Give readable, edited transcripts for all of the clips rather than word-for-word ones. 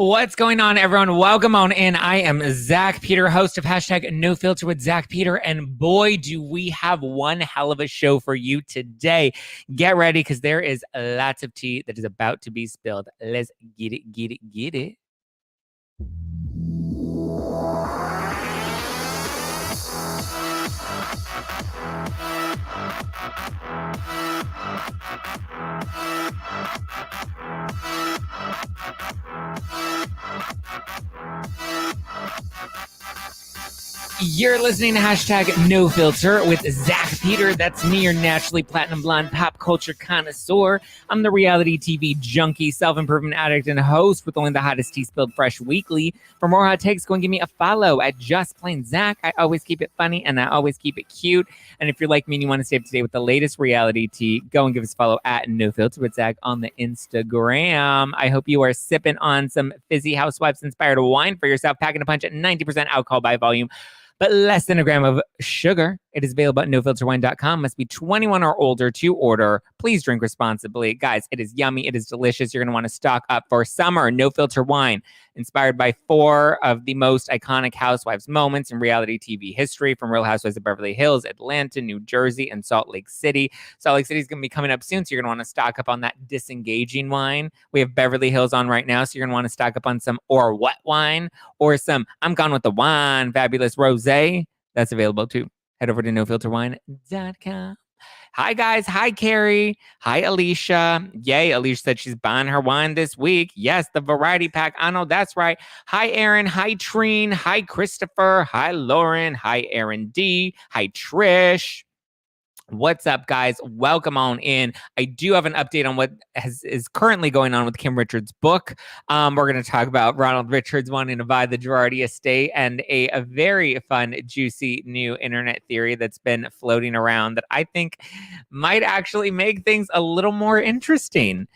What's going on, everyone? Welcome on in. I am Zach Peter, host of hashtag No Filter with Zach Peter, and boy, do we have one hell of a show for you today. Get ready, because there is lots of tea that is about to be spilled. Let's get it, get it, get it. You're listening to hashtag No Filter with Zach Peter. That's me, your naturally platinum blonde pop culture connoisseur. I'm the reality TV junkie, self-improvement addict, and host with only the hottest tea spilled fresh weekly. For more hot takes, go and give me a follow at Just Plain Zach. I always keep it funny and I always keep it cute. And if you're like me and you want to stay up to date with the latest reality tea, go and give us a follow at No Filter with Zach on the Instagram. I hope you are sipping on some fizzy Housewives-inspired wine for yourself, packing a punch at 90% alcohol by volume, but less than a gram of sugar. It is available at nofilterwine.com. Must be 21 or older to order. Please drink responsibly. Guys, it is yummy. It is delicious. You're going to want to stock up for summer. No Filter Wine, inspired by 4 of the most iconic Housewives moments in reality TV history, from Real Housewives of Beverly Hills, Atlanta, New Jersey, and Salt Lake City. Salt Lake City is going to be coming up soon, so you're going to want to stock up on that disengaging wine. We have Beverly Hills on right now, so you're going to want to stock up on some or what wine, or some I'm Gone with the Wine, fabulous rosé. That's available too. Head over to nofilterwine.com. Hi, guys. Hi, Carrie. Hi, Alicia. Yay, Alicia said she's buying her wine this week. Yes, the variety pack. I know that's right. Hi, Aaron. Hi, Treen. Hi, Christopher. Hi, Lauren. Hi, Aaron D. Hi, Trish. What's up, guys? Welcome on in. I do have an update on what is currently going on with Kim Richards' book. We're going to talk about Ronald Richards wanting to buy the Girardi estate, and a very fun, juicy new internet theory that's been floating around that I think might actually make things a little more interesting.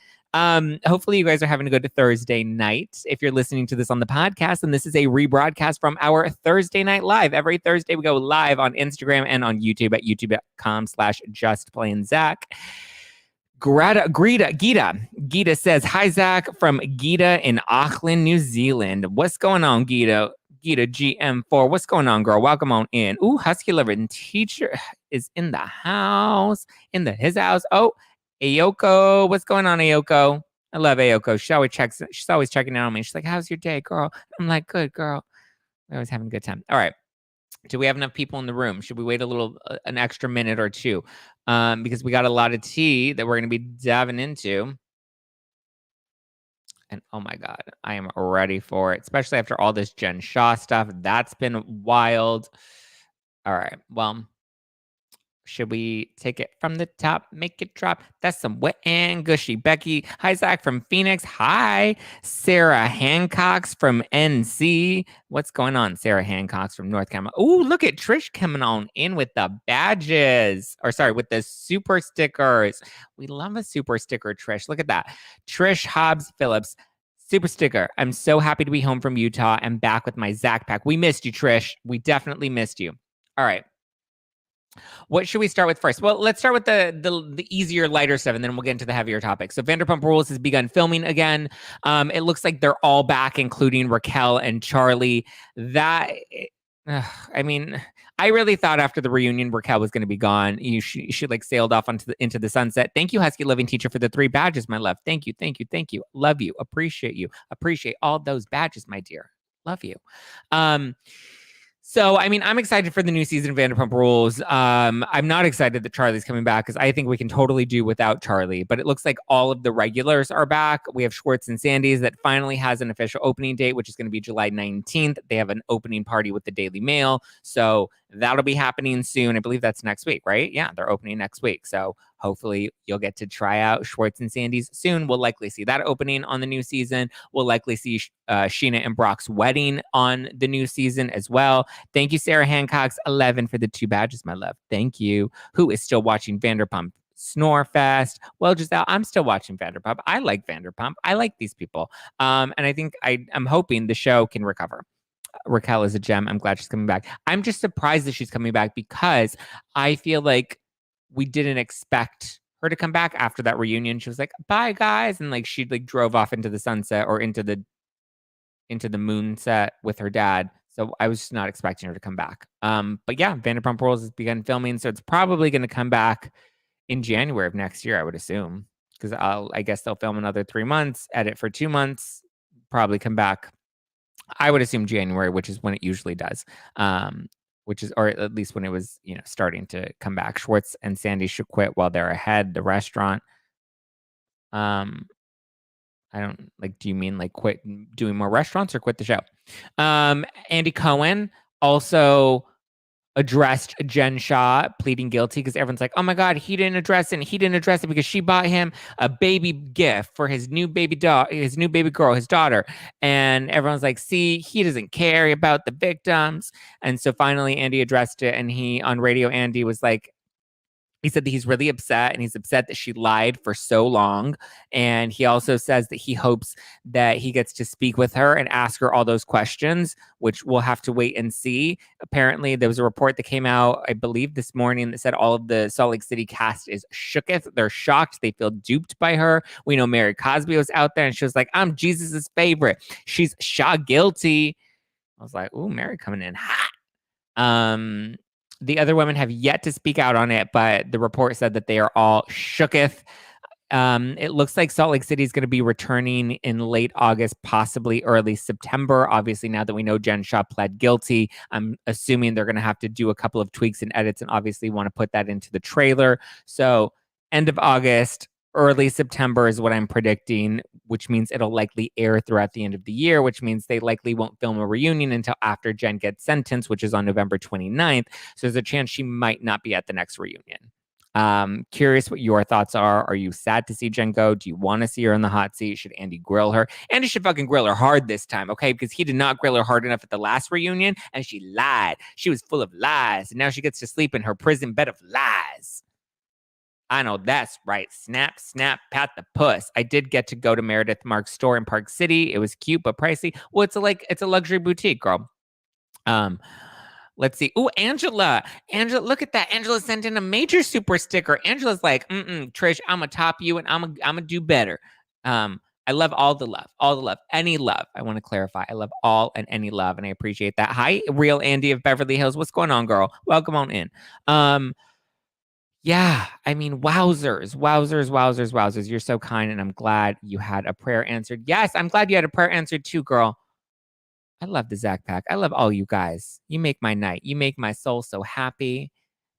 Hopefully you guys are having a good Thursday night. If you're listening to this on the podcast, and this is a rebroadcast from our Thursday night live. Every Thursday we go live on Instagram and on YouTube at youtube.com/justplainzach. Gita says, hi, Zach, from Gita in Auckland, New Zealand. What's going on, Gita? Gita GM4, what's going on, girl? Welcome on in. Ooh, Husky Loving Teacher is in the house, his house. Oh, Ayoko, what's going on, Ayoko? I love Ayoko. She's always checking in on me. She's like, how's your day, girl? I'm like, good, girl. We're always having a good time. All right. Do we have enough people in the room? Should we wait an extra minute or two? Because we got a lot of tea that we're going to be diving into. And oh my God, I am ready for it, especially after all this Jen Shah stuff. That's been wild. All right. Well, should we take it from the top, make it drop? That's some wet and gushy. Becky, hi, Zach from Phoenix. Hi, Sarah Hancock's from NC. What's going on, Sarah Hancock's from North Carolina? Oh, look at Trish coming on in with the badges. With the super stickers. We love a super sticker, Trish. Look at that. Trish Hobbs Phillips. Super sticker. I'm so happy to be home from Utah and back with my Zach pack. We missed you, Trish. We definitely missed you. All right. What should we start with first? Well, let's start with the easier, lighter stuff, and then we'll get into the heavier topics. So Vanderpump Rules has begun filming again. It looks like they're all back, including Raquel and Charlie. I mean, I really thought after the reunion, Raquel was going to be gone. She like sailed off into the sunset. Thank you, Husky Living Teacher, for the 3 badges, my love. Thank you. Love you. Appreciate you. Appreciate all those badges, my dear. Love you. So, I mean, I'm excited for the new season of Vanderpump Rules. I'm not excited that Charlie's coming back because I think we can totally do without Charlie. But it looks like all of the regulars are back. We have Schwartz and Sandy's that finally has an official opening date, which is going to be July 19th. They have an opening party with the Daily Mail. So that'll be happening soon. I believe that's next week, right? Yeah, they're opening next week. So hopefully you'll get to try out Schwartz and Sandy's soon. We'll likely see that opening on the new season. We'll likely see Sheena and Brock's wedding on the new season as well. Thank you, Sarah Hancock's 11 for the 2 badges, my love. Thank you. Who is still watching Vanderpump Snorefest? Well, Giselle, I'm still watching Vanderpump. I like Vanderpump. I like these people. And I think I'm hoping the show can recover. Raquel is a gem. I'm glad she's coming back. I'm just surprised that she's coming back because I feel like we didn't expect her to come back after that reunion. She was like, bye, guys. And like she like drove off into the sunset or into the into the moonset with her dad. So I was just not expecting her to come back. But yeah, Vanderpump Rules has begun filming, so it's probably going to come back in January of next year, I would assume, because I guess they'll film another 3 months, edit for 2 months, probably come back. I would assume January, which is when it usually does. Which is, or at least when it was, starting to come back. Schwartz and Sandy should quit while they're ahead. The restaurant. I don't like. Do you mean like quit doing more restaurants or quit the show? Andy Cohen also addressed Jen Shaw pleading guilty because everyone's like, oh my God, he didn't address it. And he didn't address it because she bought him a baby gift for his new baby his new baby girl, his daughter. And everyone's like, see, he doesn't care about the victims. And so finally Andy addressed it, and on radio, Andy was like, he said that he's really upset, and he's upset that she lied for so long. And he also says that he hopes that he gets to speak with her and ask her all those questions, which we'll have to wait and see. Apparently, there was a report that came out, I believe, this morning that said all of the Salt Lake City cast is shooketh. They're shocked. They feel duped by her. We know Mary Cosby was out there, and she was like, I'm Jesus's favorite. She's Shaw guilty. I was like, ooh, Mary coming in hot. The other women have yet to speak out on it, but the report said that they are all shooketh. It looks like Salt Lake City is going to be returning in late August, possibly early September. Obviously, now that we know Jen Shaw pled guilty, I'm assuming they're going to have to do a couple of tweaks and edits, and obviously want to put that into the trailer. So end of August, early September is what I'm predicting, which means it'll likely air throughout the end of the year, which means they likely won't film a reunion until after Jen gets sentenced, which is on November 29th. So there's a chance she might not be at the next reunion. Curious what your thoughts are. Are you sad to see Jen go? Do you want to see her in the hot seat? Should Andy grill her? Andy should fucking grill her hard this time, okay? Because he did not grill her hard enough at the last reunion, and she lied. She was full of lies, and now she gets to sleep in her prison bed of lies. I know that's right. Snap, snap, pat the puss. I did get to go to Meredith Mark's store in Park City. It was cute but pricey. Well, it's a luxury boutique, girl. Let's see. Ooh, Angela, look at that. Angela sent in a major super sticker. Angela's like, Trish, I'm gonna top you, and I'm gonna do better. I love all the love, any love. I want to clarify. I love all and any love, and I appreciate that. Hi, real Andy of Beverly Hills. What's going on, girl? Welcome on in. Yeah, I mean, wowzers. You're so kind, and I'm glad you had a prayer answered. Yes, I'm glad you had a prayer answered too, girl. I love the Zach Pack. I love all you guys. You make my night. You make my soul so happy.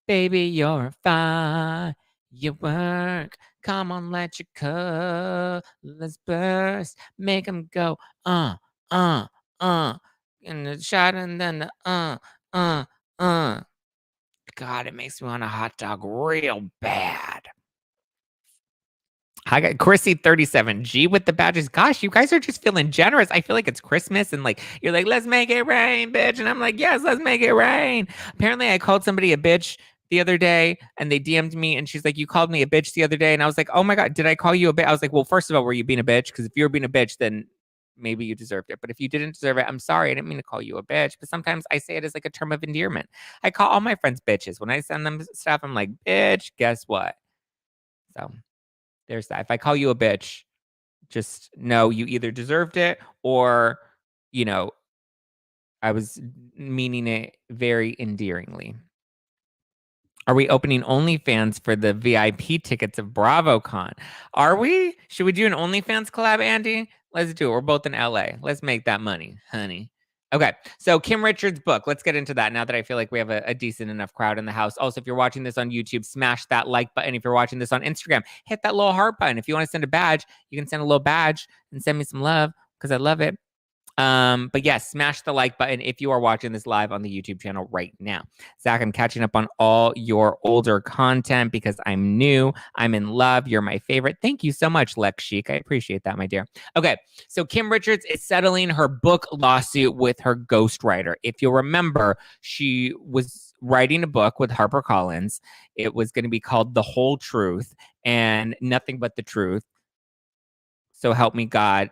Baby, you're a fire. You work. Come on, let your colors burst. Make them go, and the shot, and then the, God, it makes me want a hot dog real bad. I got Chrissy 37G with the badges. Gosh, you guys are just feeling generous. I feel like it's Christmas, and like you're like, let's make it rain, bitch. And I'm like, yes, let's make it rain. Apparently, I called somebody a bitch the other day, and they DM'd me, and she's like, you called me a bitch the other day. And I was like, oh my God, did I call you a bitch? I was like, well, first of all, were you being a bitch? Because if you were being a bitch, then maybe you deserved it. But if you didn't deserve it, I'm sorry. I didn't mean to call you a bitch. But sometimes I say it as like a term of endearment. I call all my friends bitches. When I send them stuff, I'm like, bitch, guess what? So there's that. If I call you a bitch, just know you either deserved it or, I was meaning it very endearingly. Are we opening OnlyFans for the VIP tickets of BravoCon? Are we? Should we do an OnlyFans collab, Andy? Let's do it. We're both in LA. Let's make that money, honey. Okay, so Kim Richards' book. Let's get into that now that I feel like we have a decent enough crowd in the house. Also, if you're watching this on YouTube, smash that like button. If you're watching this on Instagram, hit that little heart button. If you want to send a badge, you can send a little badge and send me some love because I love it. But yes, smash the like button if you are watching this live on the YouTube channel right now. Zach, I'm catching up on all your older content because I'm new. I'm in love. You're my favorite. Thank you so much, Lex Chic. I appreciate that, my dear. Okay, so Kim Richards is settling her book lawsuit with her ghostwriter. If you'll remember, she was writing a book with HarperCollins. It was going to be called The Whole Truth and Nothing But the Truth. So help me God,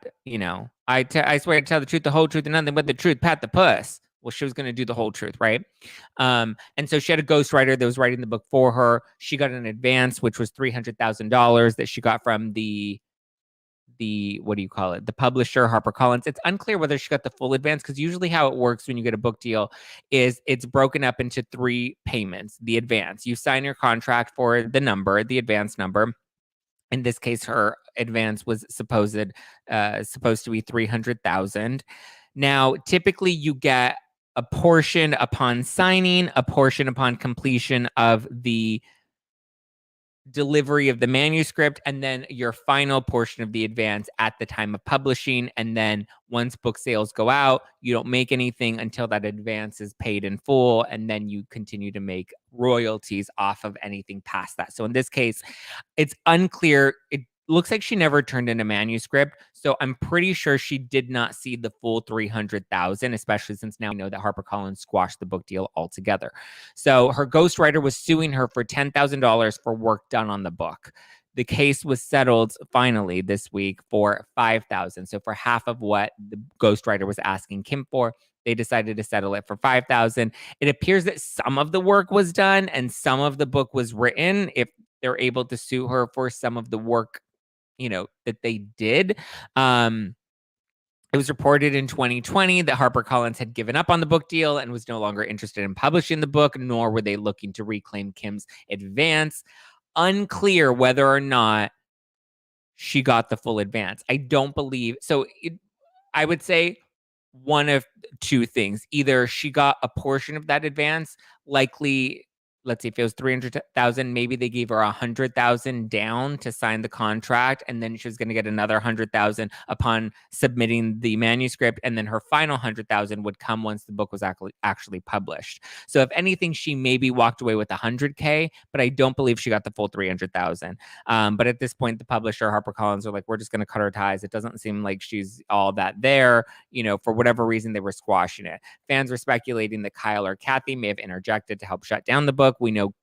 I swear to tell the truth, the whole truth, and nothing but the truth, pat the puss. Well, she was going to do the whole truth, right? And so she had a ghostwriter that was writing the book for her. She got an advance, which was $300,000 that she got from the what do you call it? The publisher, HarperCollins. It's unclear whether she got the full advance, because usually how it works when you get a book deal is it's broken up into 3 payments. The advance, you sign your contract for the advance number. In this case, her advance was supposed to be 300,000. Now, typically you get a portion upon signing, a portion upon completion of the delivery of the manuscript, and then your final portion of the advance at the time of publishing. And then once book sales go out, you don't make anything until that advance is paid in full, and then you continue to make royalties off of anything past that. So in this case, it's unclear. It looks like she never turned in a manuscript, so I'm pretty sure she did not see the full 300,000, especially since now we know that HarperCollins squashed the book deal altogether. So her ghostwriter was suing her for $10,000 for work done on the book. The case was settled finally this week for $5,000. So for half of what the ghostwriter was asking Kim for, they decided to settle it for $5,000. It appears that some of the work was done and some of the book was written. If they're able to sue her for some of the work, that they did. It was reported in 2020 that HarperCollins had given up on the book deal and was no longer interested in publishing the book, nor were they looking to reclaim Kim's advance. Unclear whether or not she got the full advance. I don't believe so. I would say one of 2 things. Either she got a portion of that advance, likely, let's see, if it was 300,000, maybe they gave her 100,000 down to sign the contract, and then she was going to get another 100,000 upon submitting the manuscript, and then her final 100,000 would come once the book was actually published. So if anything, she maybe walked away with 100K, but I don't believe she got the full 300,000. But at this point, the publisher, HarperCollins, are like, we're just going to cut her ties. It doesn't seem like she's all that there. For whatever reason, they were squashing it. Fans were speculating that Kyle or Kathy may have interjected to help shut down the book. We know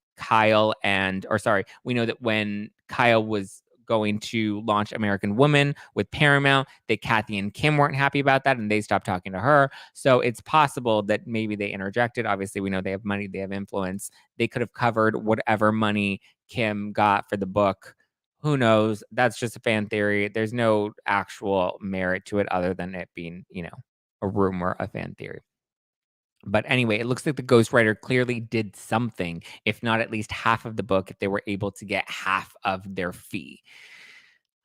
we know that when Kyle was going to launch American Woman with Paramount, that Kathy and Kim weren't happy about that and they stopped talking to her. So it's possible that maybe they interjected. Obviously, we know they have money, they have influence. They could have covered whatever money Kim got for the book. Who knows? That's just a fan theory. There's no actual merit to it other than it being, a rumor, a fan theory. But anyway, it looks like the ghostwriter clearly did something, if not at least half of the book, if they were able to get half of their fee.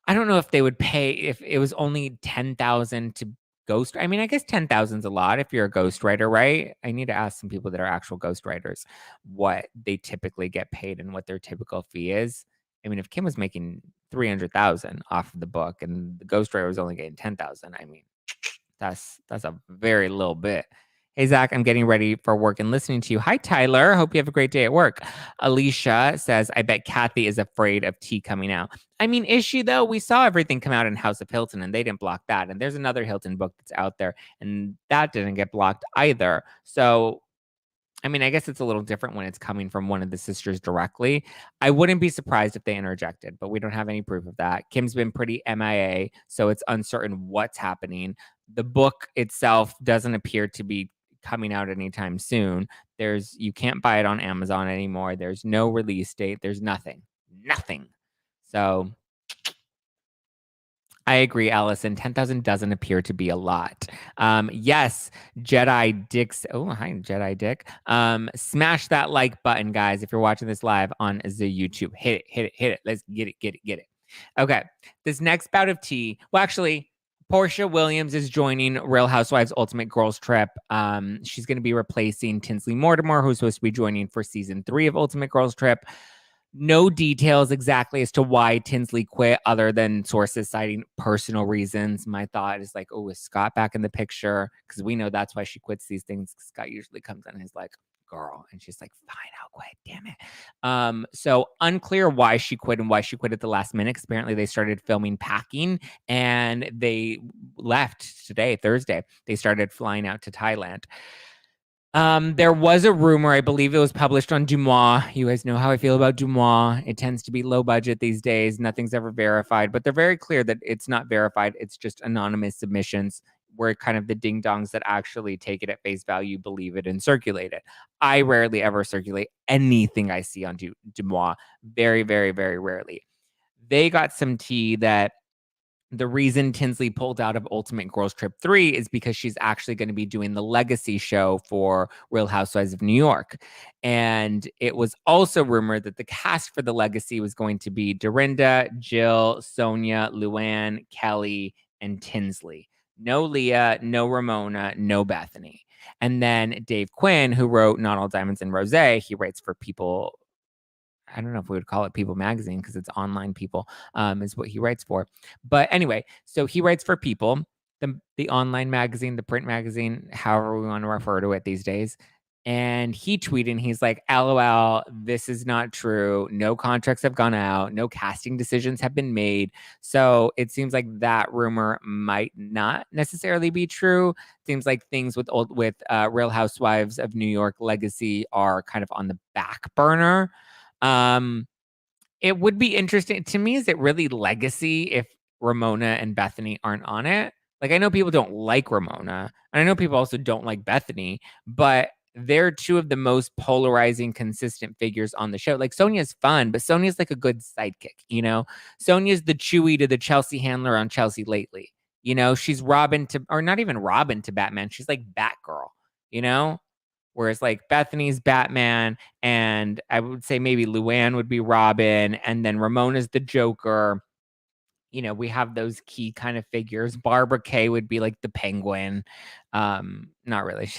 I don't know if they would pay if it was only 10,000 to ghost. I mean, I guess 10,000 is a lot if you're a ghostwriter, right? I need to ask some people that are actual ghostwriters what they typically get paid and what their typical fee is. I mean, if Kim was making 300,000 off of the book and the ghostwriter was only getting 10,000, I mean, that's a very little bit. Hey, Zach, I'm getting ready for work and listening to you. Hi, Tyler. Hope you have a great day at work. Alicia says, I bet Kathy is afraid of tea coming out. I mean, is she, though? We saw everything come out in House of Hilton, and they didn't block that. And there's another Hilton book that's out there, and that didn't get blocked either. So, I mean, I guess it's a little different when it's coming from one of the sisters directly. I wouldn't be surprised if they interjected, but we don't have any proof of that. Kim's been pretty MIA, so it's uncertain what's happening. The book itself doesn't appear to be coming out anytime soon. You can't buy it on Amazon anymore. There's no release date. There's nothing. So I agree, Allison. 10,000 doesn't appear to be a lot. Yes, Jedi Dick's. Oh, hi, Jedi Dick. Smash that like button, guys, if you're watching this live on the YouTube. Hit it. Let's get it. Okay, this next bout of tea. Well, actually, Porsha Williams is joining Real Housewives Ultimate Girls Trip. She's going to be replacing Tinsley Mortimer, who's supposed to be joining for season 3 of Ultimate Girls Trip. No details exactly as to why Tinsley quit, other than sources citing personal reasons. My thought is like, oh, is Scott back in the picture? Because we know that's why she quits these things. Scott usually comes in and is like, girl, and she's like, fine, I'll quit, damn it. So unclear why she quit and why she quit at the last minute. Apparently they started filming packing and they left today, Thursday. They started flying out to Thailand. There was a rumor, I believe it was published on Dumois. You guys know how I feel about Dumois. It tends to be low budget these days. Nothing's ever verified, but they're very clear that it's not verified. It's just anonymous submissions. We're kind of the ding-dongs that actually take it at face value, believe it, and circulate it. I rarely ever circulate anything I see on Dumois. Very, very, very rarely. They got some tea that the reason Tinsley pulled out of Ultimate Girls Trip 3 is because she's actually going to be doing the legacy show for Real Housewives of New York. And it was also rumored that the cast for the legacy was going to be Dorinda, Jill, Sonia, Luann, Kelly, and Tinsley. No Leah, no Ramona, no Bethany. And then Dave Quinn, who wrote Not All Diamonds and Rosé, he writes for People. I don't know if we would call it People Magazine because it's online People, is what he writes for. But anyway, so he writes for People, the online magazine, the print magazine, however we want to refer to it these days. And he tweeted, and he's like, LOL, this is not true. No contracts have gone out. No casting decisions have been made. So it seems like that rumor might not necessarily be true. Seems like things with Real Housewives of New York legacy are kind of on the back burner. It would be interesting to me. Is it really legacy if Ramona and Bethany aren't on it? Like, I know people don't like Ramona, and I know people also don't like Bethany, but they're two of the most polarizing, consistent figures on the show. Like, Sonia's fun, but Sonia's like a good sidekick, you know? Sonia's the Chewie to the Chelsea Handler on Chelsea Lately. You know, she's Robin to, or not even Robin to Batman. She's like Batgirl, you know? Whereas like Bethany's Batman, and I would say maybe Luann would be Robin, and then Ramona's the Joker. You know, we have those key kind of figures. Barbara Kay would be like the Penguin. Not really.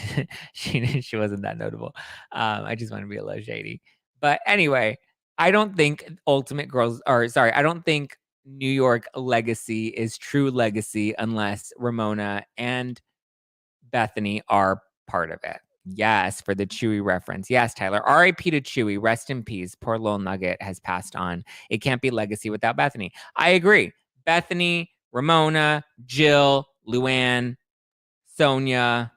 She wasn't that notable. I just want to be a little shady. But anyway, I don't think I don't think New York legacy is true legacy unless Ramona and Bethany are part of it. Yes, for the Chewy reference. Yes, Tyler. R.I.P. to Chewy. Rest in peace. Poor little nugget has passed on. It can't be legacy without Bethany. I agree. Bethany, Ramona, Jill, Luann, Sonia,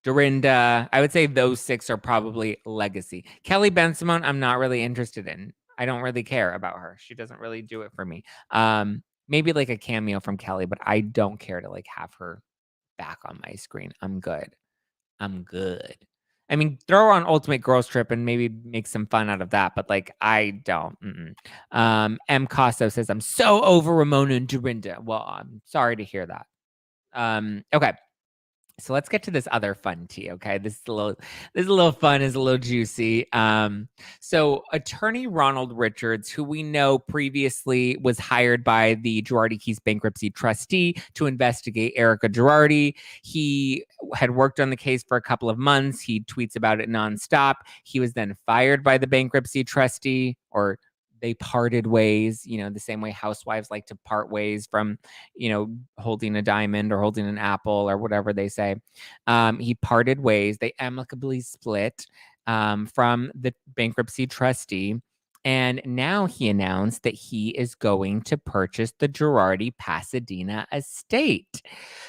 Dorinda. I would say those six are probably legacy. Kelly Ben-Simone, I'm not really interested in. I don't really care about her. She doesn't really do it for me. Maybe like a cameo from Kelly, but I don't care to like have her back on my screen. I'm good. I'm good. I mean, throw her on Ultimate Girls Trip and maybe make some fun out of that, but like, I don't. M. Costo says, I'm so over Ramona and Dorinda. Well, I'm sorry to hear that. Okay. So let's get to this other fun tea, okay? This is a little fun, is a little juicy. So attorney Ronald Richards, who we know previously was hired by the Girardi Keys bankruptcy trustee to investigate Erica Girardi. He had worked on the case for a couple of months. He tweets about it nonstop. He was then fired by the bankruptcy trustee, or they parted ways, you know, the same way housewives like to part ways from, you know, holding a diamond or holding an apple or whatever they say. He parted ways. They amicably split from the bankruptcy trustee. And now he announced that he is going to purchase the Girardi Pasadena estate.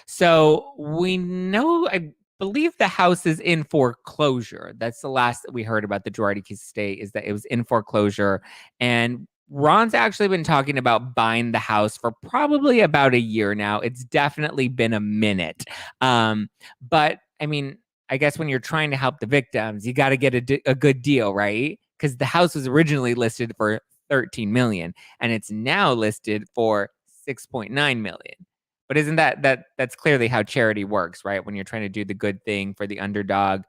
So we know, I believe the house is in foreclosure. That's the last that we heard about the Girardi estate, is that it was in foreclosure. And Ron's actually been talking about buying the house for probably about a year now. It's definitely been a minute. But I mean, I guess when you're trying to help the victims, you got to get a good deal, right? Because the house was originally listed for 13 million and it's now listed for 6.9 million. But isn't that's clearly how charity works, right? When you're trying to do the good thing for the underdog,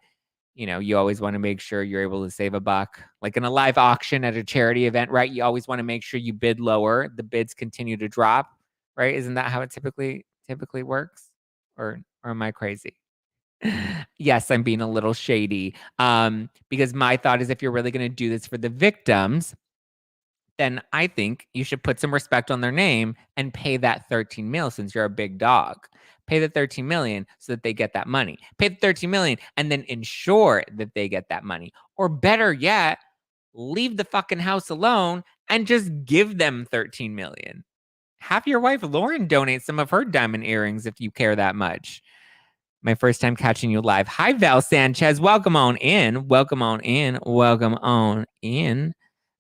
you know, you always want to make sure you're able to save a buck. Like in a live auction at a charity event, right? You always want to make sure you bid lower. The bids continue to drop, right? Isn't that how it typically works? Or am I crazy? Yes, I'm being a little shady. Because my thought is if you're really going to do this for the victims, then I think you should put some respect on their name and pay that 13 mil since you're a big dog. Pay the 13 million so that they get that money. Pay the 13 million and then ensure that they get that money. Or better yet, leave the fucking house alone and just give them 13 million. Have your wife Lauren donate some of her diamond earrings if you care that much. My first time catching you live. Hi, Val Sanchez. Welcome on in. Welcome on in. Welcome on in.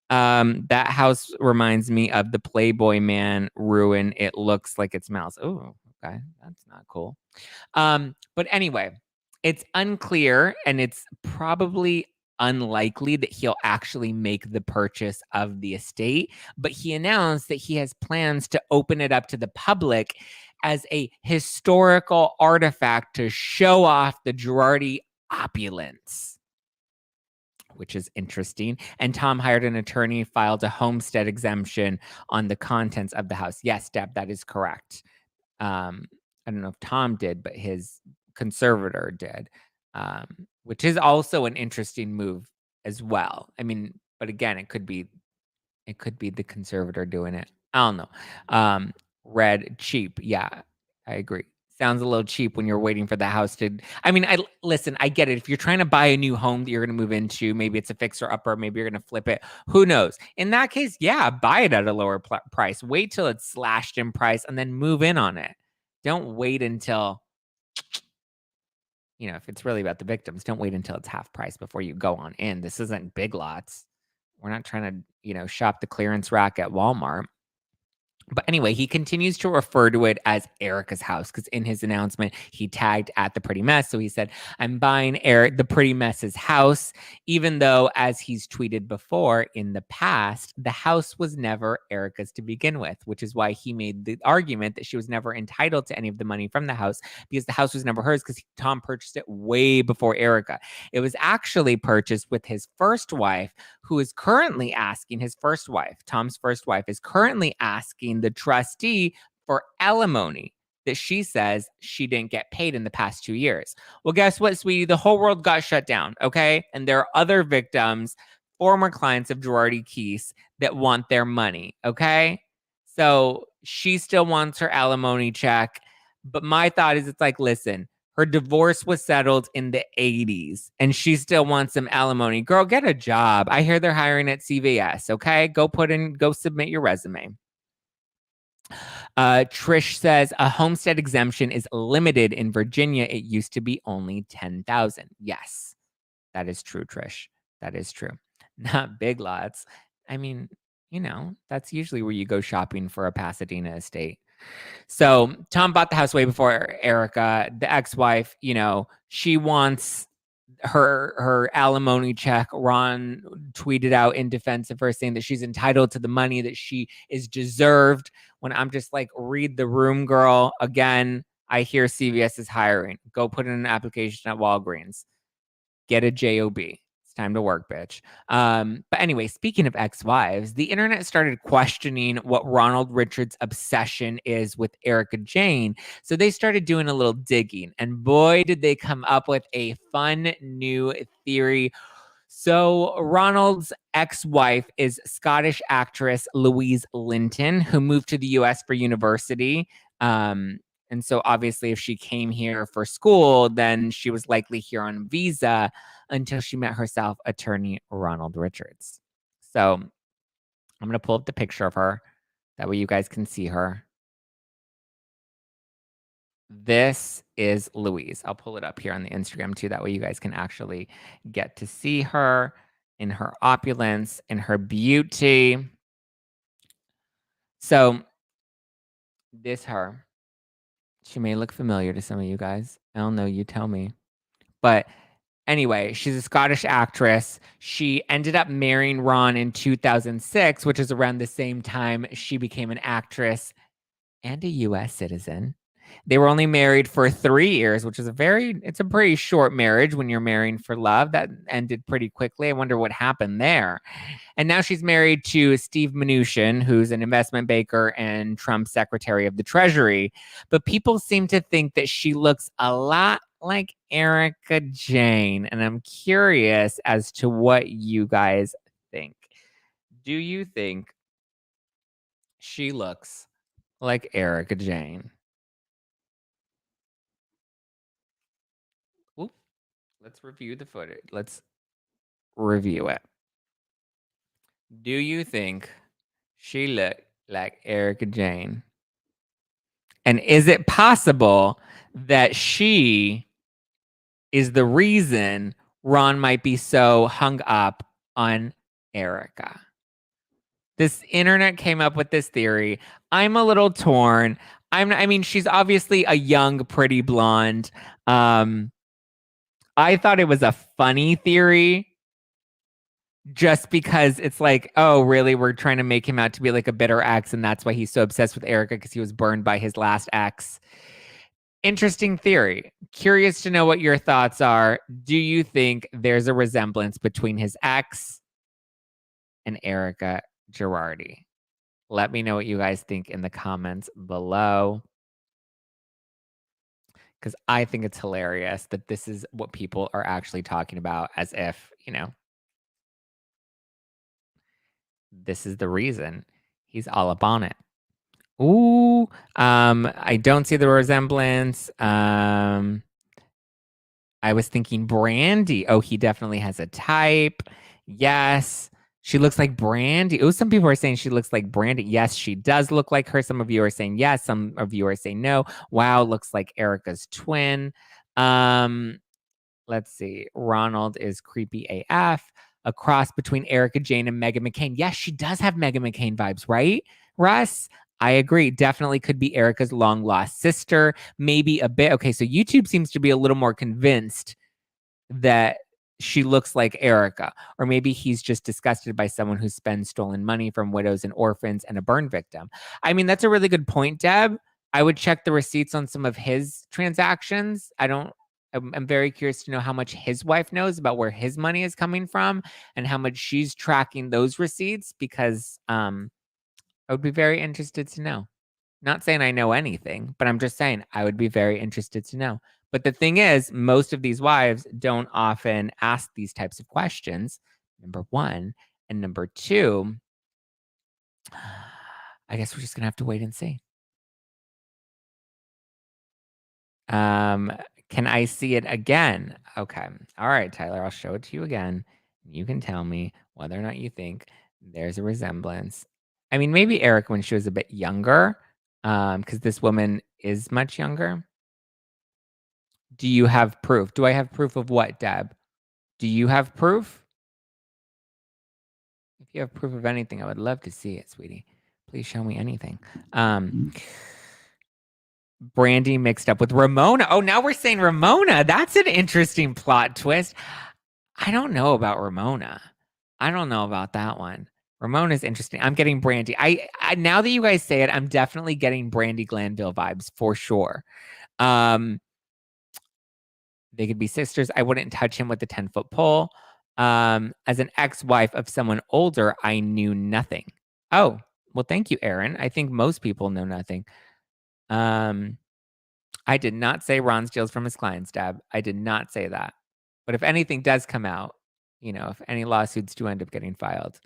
That house reminds me of the Playboy Man ruin. It looks like it smells. Oh, okay. That's not cool. But anyway, it's unclear and it's probably unlikely that he'll actually make the purchase of the estate, but he announced that he has plans to open it up to the public as a historical artifact to show off the Girardi opulence, which is interesting. And Tom hired an attorney, filed a homestead exemption on the contents of the house. Yes, Deb, that is correct. I don't know if Tom did, but his conservator did, which is also an interesting move as well. I mean, but again, it could be the conservator doing it. I don't know. Red cheap. Yeah, I agree. Sounds a little cheap when you're waiting for the house to. I mean, listen. I get it. If you're trying to buy a new home that you're going to move into, maybe it's a fixer upper, maybe you're going to flip it. Who knows? In that case, yeah, buy it at a lower price. Wait till it's slashed in price and then move in on it. Don't wait until, if it's really about the victims, don't wait until it's half price before you go on in. This isn't Big Lots. We're not trying to, shop the clearance rack at Walmart. But anyway, he continues to refer to it as Erica's house because in his announcement, he tagged at the Pretty Mess. So he said, I'm buying the Pretty Mess's house, even though, as he's tweeted before in the past, the house was never Erica's to begin with, which is why he made the argument that she was never entitled to any of the money from the house because the house was never hers because Tom purchased it way before Erica. It was actually purchased with his first wife, who is currently asking, Tom's first wife, is currently asking the trustee for alimony that she says she didn't get paid in the past 2 years. Well, guess what, sweetie? The whole world got shut down, okay? And there are other victims, former clients of Girardi Keese, that want their money, okay? So she still wants her alimony check. But my thought is, it's like, listen, her divorce was settled in the 80s, and she still wants some alimony. Girl, get a job. I hear they're hiring at CVS, okay? Go submit your resume. Trish says a homestead exemption is limited in Virginia. It used to be only 10,000. Yes, that is true, Trish. That is true. Not Big Lots. I mean, that's usually where you go shopping for a Pasadena estate. So Tom bought the house way before Erica, the ex-wife. She wants her alimony check. Ron tweeted out in defense of her, saying that she's entitled to the money that she is deserved. When I'm just like, read the room, girl. Again, I hear CVS is hiring. Go put in an application at Walgreens. Get a job. It's time to work, bitch. But anyway, speaking of ex-wives, the internet started questioning what Ronald Richards' obsession is with Erica Jane. So they started doing a little digging, and boy, did they come up with a fun new theory. So Ronald's ex-wife is Scottish actress Louise Linton, who moved to the U.S. for university. And so obviously if she came here for school, then she was likely here on visa until she met herself attorney Ronald Richards. So I'm going to pull up the picture of her. That way you guys can see her. This is Louise. I'll pull it up here on the Instagram too. That way you guys can actually get to see her in her opulence, in her beauty. So this her. She may look familiar to some of you guys. I don't know. You tell me. But anyway, she's a Scottish actress. She ended up marrying Ron in 2006, which is around the same time she became an actress and a U.S. citizen. They were only married for 3 years, which is it's a pretty short marriage when you're marrying for love. That ended pretty quickly. I wonder what happened there. And now she's married to Steve Mnuchin, who's an investment banker and Trump's Secretary of the Treasury. But people seem to think that she looks a lot like Erica Jane. And I'm curious as to what you guys think. Do you think she looks like Erica Jane? Oop. Let's review the footage. Let's review it. Do you think she looked like Erica Jane? And is it possible that she is the reason Ron might be so hung up on Erica? This internet came up with this theory. I'm a little torn. I mean, she's obviously a young, pretty blonde. I thought it was a funny theory. just because it's like, oh, really? We're trying to make him out to be like a bitter ex, and that's why he's so obsessed with Erica because he was burned by his last ex. Interesting theory. Curious to know what your thoughts are. Do you think there's a resemblance between his ex and Erica Girardi? Let me know what you guys think in the comments below. Because I think it's hilarious that this is what people are actually talking about as if, this is the reason. He's all up on it. Ooh, I don't see the resemblance. I was thinking Brandy. Oh, he definitely has a type. Yes. She looks like Brandy. Oh, some people are saying she looks like Brandy. Yes, she does look like her. Some of you are saying yes. Some of you are saying no. Wow, looks like Erica's twin. Let's see. Ronald is creepy AF. A cross between Erica Jane and Megan McCain. Yes, she does have Megan McCain vibes, right? Russ? I agree. Definitely could be Erica's long lost sister. Maybe a bit. Okay, so YouTube seems to be a little more convinced that she looks like Erica, or maybe he's just disgusted by someone who spends stolen money from widows and orphans and a burn victim. I mean, that's a really good point, Deb. I would check the receipts on some of his transactions. I'm very curious to know how much his wife knows about where his money is coming from and how much she's tracking those receipts because I would be very interested to know. Not saying I know anything, but I'm just saying I would be very interested to know. But the thing is, most of these wives don't often ask these types of questions. Number one. And number two, I guess we're just going to have to wait and see. Can I see it again? Okay. All right, Tyler, I'll show it to you again. You can tell me whether or not you think there's a resemblance. I mean, maybe Eric when she was a bit younger, because this woman is much younger. Do you have proof? Do I have proof of what, Deb? Do you have proof? If you have proof of anything, I would love to see it, sweetie. Please show me anything. Brandy mixed up with Ramona. Oh, now we're saying Ramona. That's an interesting plot twist. I don't know about Ramona. I don't know about that one. Ramona's interesting. I'm getting Brandy. I now that you guys say it, I'm definitely getting Brandy Glanville vibes for sure. They could be sisters. I wouldn't touch him with the 10-foot pole. As an ex-wife of someone older, I knew nothing. Oh, well, thank you, Aaron. I think most people know nothing. I did not say Ron steals from his clients, Deb. I did not say that. But if anything does come out, if any lawsuits do end up getting filed,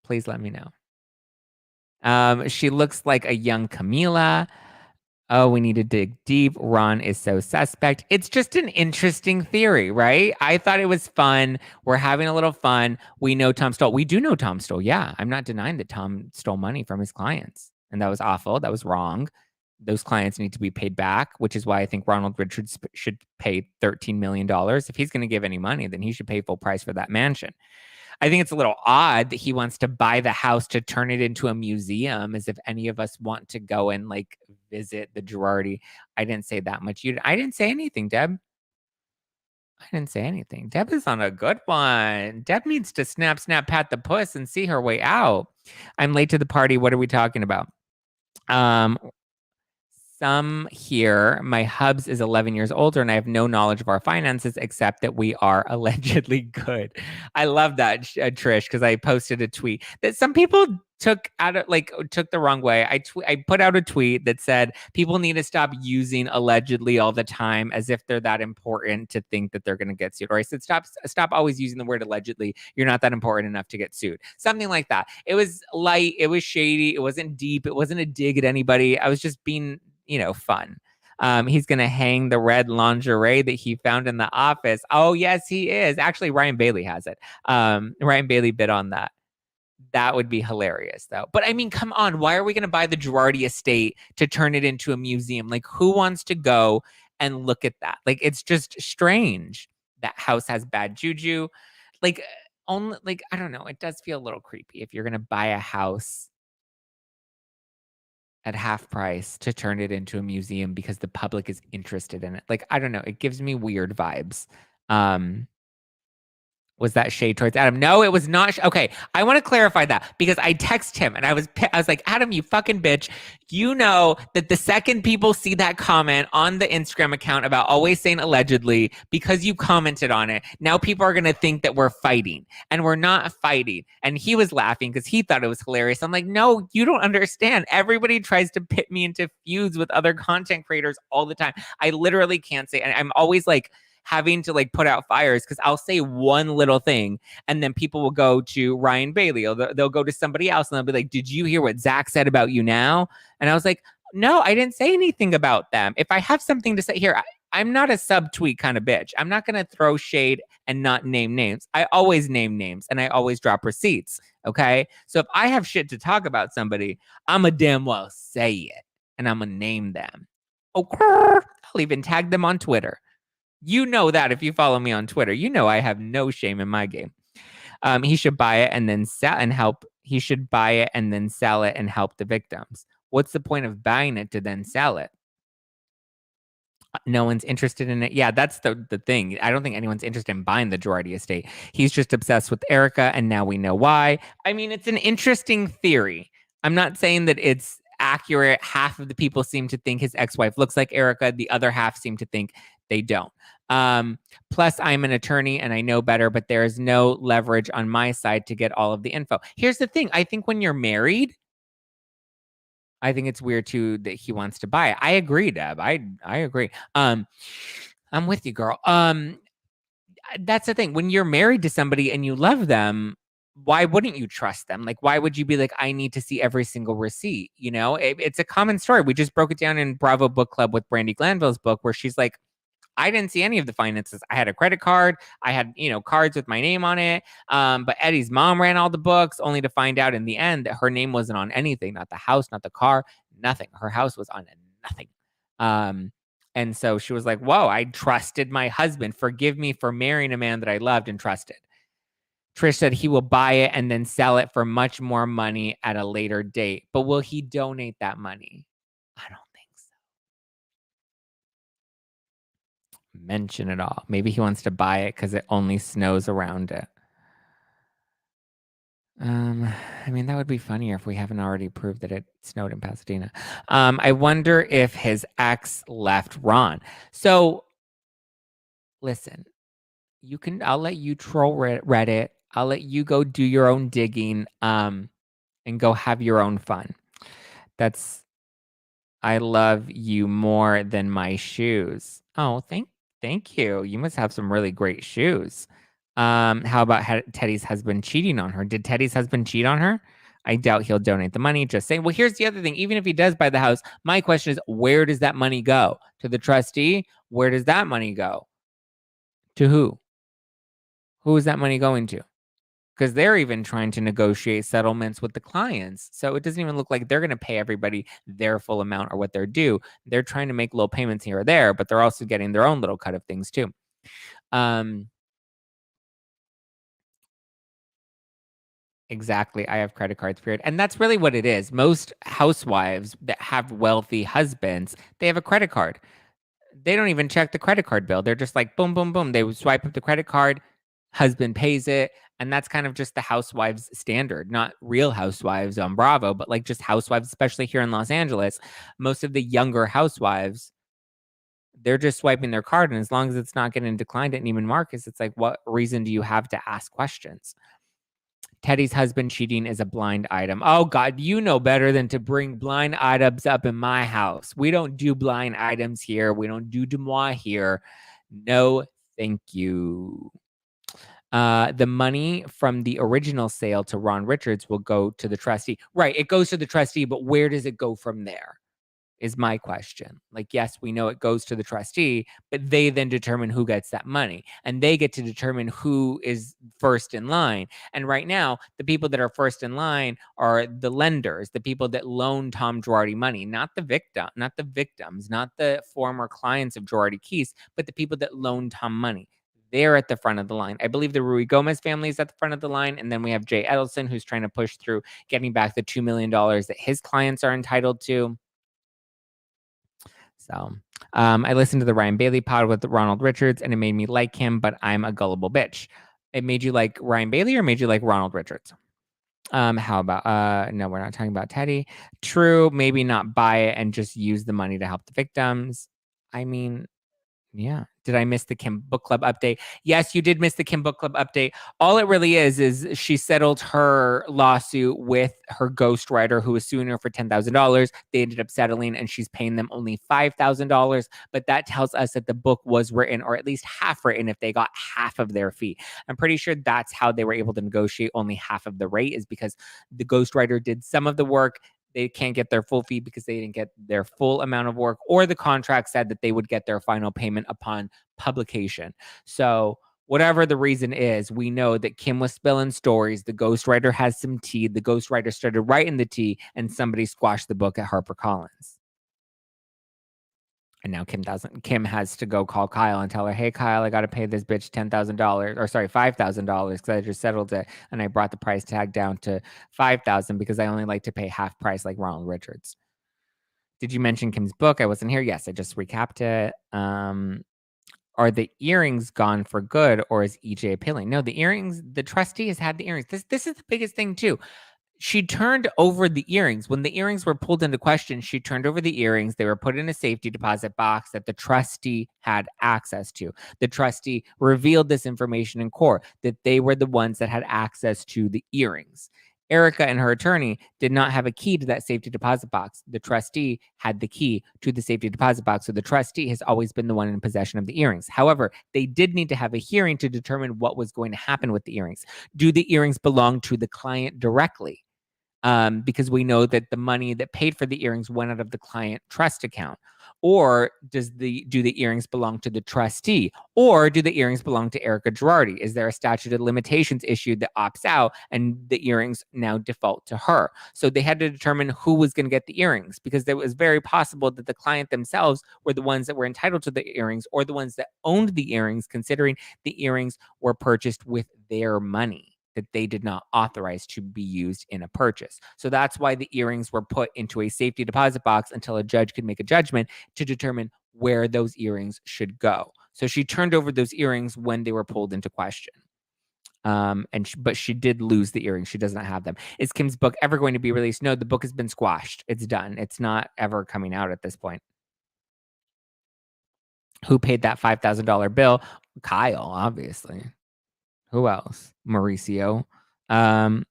please let me know. She looks like a young Camila. Oh, we need to dig deep. Ron is so suspect. It's just an interesting theory, right? I thought it was fun. We're having a little fun. We know Tom stole. We do know Tom stole. Yeah, I'm not denying that Tom stole money from his clients. And that was awful. That was wrong. Those clients need to be paid back, which is why I think Ronald Richards should pay $13 million. If he's going to give any money, then he should pay full price for that mansion. I think it's a little odd that he wants to buy the house to turn it into a museum, as if any of us want to go and like visit the Girardi. I didn't say that much. I didn't say anything, Deb. I didn't say anything. Deb is on a good one. Deb needs to snap, pat the puss and see her way out. I'm late to the party. What are we talking about? Some here, my hubs is 11 years older and I have no knowledge of our finances except that we are allegedly good. I love that, Trish, because I posted a tweet that some people took the wrong way. I put out a tweet that said people need to stop using allegedly all the time as if they're that important to think that they're going to get sued. Or I said stop always using the word allegedly. You're not that important enough to get sued. Something like that. It was light. It was shady. It wasn't deep. It wasn't a dig at anybody. I was just being fun. He's going to hang the red lingerie that he found in the office. Oh, yes, he is. Actually, Ryan Bailey has it. Ryan Bailey bid on that. That would be hilarious, though. But I mean, come on. Why are we going to buy the Girardi estate to turn it into a museum? Like, who wants to go and look at that? Like, it's just strange. That house has bad juju. Like, I don't know. It does feel a little creepy if you're going to buy a house at half price to turn it into a museum because the public is interested in it. Like, I don't know. It gives me weird vibes. Was that shade towards Adam? No, it was not. Okay, I want to clarify that because I text him and I was like, Adam, you fucking bitch. You know that the second people see that comment on the Instagram account about always saying allegedly because you commented on it, now people are going to think that we're fighting and we're not fighting. And he was laughing because he thought it was hilarious. I'm like, no, you don't understand. Everybody tries to pit me into feuds with other content creators all the time. I literally can't say, and I'm always like, having to like put out fires because I'll say one little thing and then people will go to Ryan Bailey or they'll go to somebody else and they'll be like, did you hear what Zach said about you now? And I was like, no, I didn't say anything about them. If I have something to say here, I'm not a subtweet kind of bitch. I'm not going to throw shade and not name names. I always name names and I always drop receipts. Okay. So if I have shit to talk about somebody, I'm a damn well say it and I'm going to name them. Okay. I'll even tag them on Twitter. You know that if you follow me on Twitter, you know I have no shame in my game. He should buy it and then sell and help. He should buy it and then sell it and help the victims. What's the point of buying it to then sell it? No one's interested in it. Yeah, that's the thing. I don't think anyone's interested in buying the Girardi estate. He's just obsessed with Erica, and now we know why. I mean, it's an interesting theory. I'm not saying that it's accurate. Half of the people seem to think his ex-wife looks like Erica. The other half seem to think they don't. Plus, I'm an attorney and I know better, but there is no leverage on my side to get all of the info. Here's the thing. I think when you're married, I think it's weird too that he wants to buy it. I agree, Deb. I agree. I'm with you, girl. That's the thing. When you're married to somebody and you love them, why wouldn't you trust them? Like, why would you be like, I need to see every single receipt? You know, it's a common story. We just broke it down in Bravo Book Club with Brandy Glanville's book, where she's like, I didn't see any of the finances. I had a credit card. I had, cards with my name on it. But Eddie's mom ran all the books only to find out in the end that her name wasn't on anything, not the house, not the car, nothing. Her house was on nothing. And so she was like, whoa, I trusted my husband. Forgive me for marrying a man that I loved and trusted. Trish said he will buy it and then sell it for much more money at a later date. But will he donate that money? I don't think so. Mention it all. Maybe he wants to buy it because it only snows around it. I mean, that would be funnier if we haven't already proved that it snowed in Pasadena. I wonder if his ex left Ron. So, listen, I'll let you troll Reddit. I'll let you go do your own digging, and go have your own fun. I love you more than my shoes. Oh, thank you. You must have some really great shoes. How about Teddy's husband cheating on her? Did Teddy's husband cheat on her? I doubt he'll donate the money. Just saying. Well, here's the other thing. Even if he does buy the house, my question is, where does that money go? To the trustee? Where does that money go? To who? Who is that money going to? Because they're even trying to negotiate settlements with the clients. So it doesn't even look like they're going to pay everybody their full amount or what they're due. They're trying to make little payments here or there, but they're also getting their own little cut of things too. Exactly. I have credit cards, period. And that's really what it is. Most housewives that have wealthy husbands, they have a credit card. They don't even check the credit card bill. They're just like, boom, boom, boom. They swipe up the credit card, husband pays it. And that's kind of just the housewives standard, not Real Housewives on Bravo, but like just housewives, especially here in Los Angeles. Most of the younger housewives, they're just swiping their card. And as long as it's not getting declined at Neiman Marcus, it's like, what reason do you have to ask questions? Teddy's husband cheating is a blind item. Oh, God, you know better than to bring blind items up in my house. We don't do blind items here. We don't do demois here. No, thank you. The money from the original sale to Ron Richards will go to the trustee. Right, it goes to the trustee, but where does it go from there? Is my question. Like, yes, we know it goes to the trustee, but they then determine who gets that money and they get to determine who is first in line. And right now, the people that are first in line are the lenders, the people that loan Tom Girardi money, not the victims, not the former clients of Girardi Keese, but the people that loan Tom money. They're at the front of the line. I believe the Rui Gomez family is at the front of the line. And then we have Jay Edelson, who's trying to push through getting back the $2 million that his clients are entitled to. So I listened to the Ryan Bailey pod with Ronald Richards and it made me like him, but I'm a gullible bitch. It made you like Ryan Bailey or made you like Ronald Richards? How about no, we're not talking about Teddy. True, maybe not buy it and just use the money to help the victims. I mean, yeah. Did I miss the Kim Book Club update? Yes, you did miss the Kim Book Club update. All it really is she settled her lawsuit with her ghostwriter who was suing her for $10,000. They ended up settling and she's paying them only $5,000. But that tells us that the book was written, or at least half written, if they got half of their fee. I'm pretty sure that's how they were able to negotiate only half of the rate, is because the ghostwriter did some of the work. They can't get their full fee because they didn't get their full amount of work, or the contract said that they would get their final payment upon publication. So whatever the reason is, we know that Kim was spilling stories. The ghostwriter has some tea. The ghostwriter started writing the tea, and somebody squashed the book at HarperCollins. And now Kim has to go call Kyle and tell her, hey, Kyle, I got to pay this bitch $10,000, or sorry, $5,000, because I just settled it. And I brought the price tag down to $5,000 because I only like to pay half price like Ronald Richards. Did you mention Kim's book? I wasn't here. Yes, I just recapped it. Are the earrings gone for good, or is EJ appealing? No, the earrings, the trustee has had the earrings. This is the biggest thing too. She turned over the earrings. When the earrings were pulled into question, she turned over the earrings. They were put in a safety deposit box that the trustee had access to. The trustee revealed this information in court, that they were the ones that had access to the earrings. Erica and her attorney did not have a key to that safety deposit box. The trustee had the key to the safety deposit box. So the trustee has always been the one in possession of the earrings. However, they did need to have a hearing to determine what was going to happen with the earrings. Do the earrings belong to the client directly? Because we know that the money that paid for the earrings went out of the client trust account. Or do the earrings belong to the trustee? Or do the earrings belong to Erica Girardi? Is there a statute of limitations issued that opts out and the earrings now default to her? So they had to determine who was going to get the earrings, because it was very possible that the client themselves were the ones that were entitled to the earrings, or the ones that owned the earrings, considering the earrings were purchased with their money that they did not authorize to be used in a purchase. So that's why the earrings were put into a safety deposit box until a judge could make a judgment to determine where those earrings should go. So she turned over those earrings when they were pulled into question. But she did lose the earrings. She does not have them. Is Kim's book ever going to be released? No, the book has been squashed. It's done. It's not ever coming out at this point. Who paid that $5,000 bill? Kyle, obviously. Who else? Mauricio. The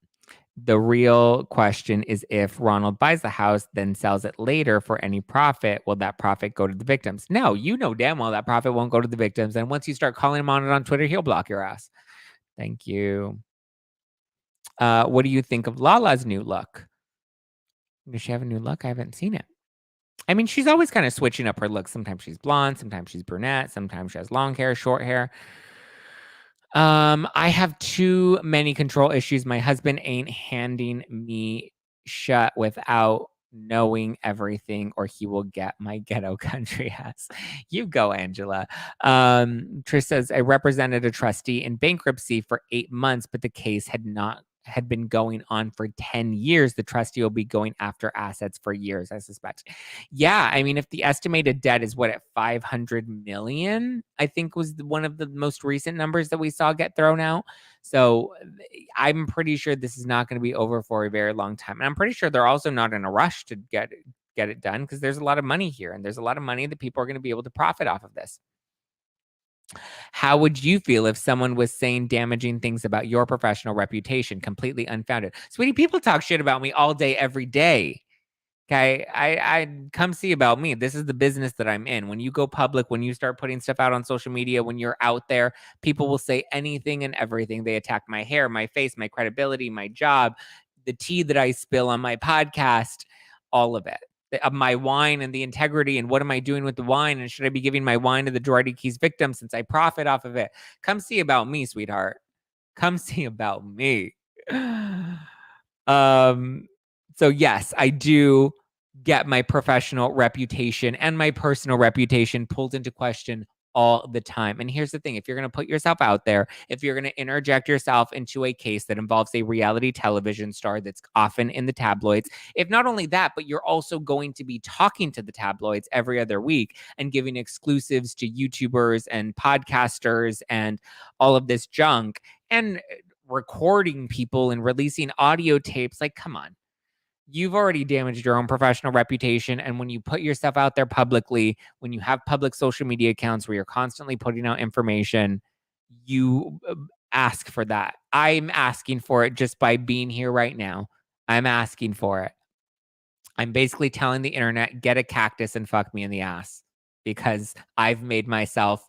real question is, if Ronald buys the house, then sells it later for any profit, will that profit go to the victims? No, you know damn well that profit won't go to the victims. And once you start calling him on it on Twitter, he'll block your ass. Thank you. What do you think of Lala's new look? Does she have a new look? I haven't seen it. I mean, she's always kind of switching up her look. Sometimes she's blonde, sometimes she's brunette, sometimes she has long hair, short hair. I have too many control issues. My husband ain't handing me shut without knowing everything, or he will get my ghetto country ass. You go, Angela. Trish says, I represented a trustee in bankruptcy for 8 months, but the case had been going on for 10 years. The trustee will be going after assets for years, I suspect. Yeah, I mean, if the estimated debt is at 500 million, I think was one of the most recent numbers that we saw get thrown out. So I'm pretty sure this is not going to be over for a very long time. And I'm pretty sure they're also not in a rush to get it done, because there's a lot of money here, and there's a lot of money that people are going to be able to profit off of this. How would you feel if someone was saying damaging things about your professional reputation, completely unfounded? Sweetie, people talk shit about me all day, every day. Okay, I come see about me. This is the business that I'm in. When you go public, when you start putting stuff out on social media, when you're out there, people will say anything and everything. They attack my hair, my face, my credibility, my job, the tea that I spill on my podcast, all of it. My wine and the integrity, and what am I doing with the wine, and should I be giving my wine to the Girardi Keys victims since I profit off of it? Come see about me, sweetheart. Come see about me. So yes, I do get my professional reputation and my personal reputation pulled into question all the time. And here's the thing: if you're going to put yourself out there, if you're going to interject yourself into a case that involves a reality television star that's often in the tabloids, if not only that, but you're also going to be talking to the tabloids every other week and giving exclusives to YouTubers and podcasters and all of this junk, and recording people and releasing audio tapes. Like, come on. You've already damaged your own professional reputation. And when you put yourself out there publicly, when you have public social media accounts where you're constantly putting out information, you ask for that. I'm asking for it just by being here right now. I'm asking for it. I'm basically telling the internet, get a cactus and fuck me in the ass, because I've made myself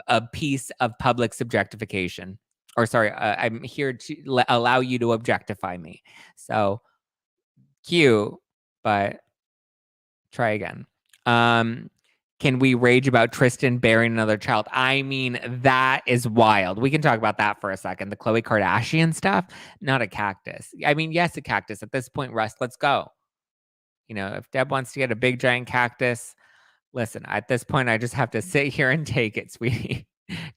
a piece of public subjectification. Or sorry, I'm here to allow you to objectify me. So cute, but try again. Can we rage about Tristan bearing another child? I mean, that is wild. We can talk about that for a second. The Khloe Kardashian stuff, not a cactus. I mean, yes, a cactus. At this point, Russ, let's go. You know, if Deb wants to get a big giant cactus, listen, at this point, I just have to sit here and take it, sweetie,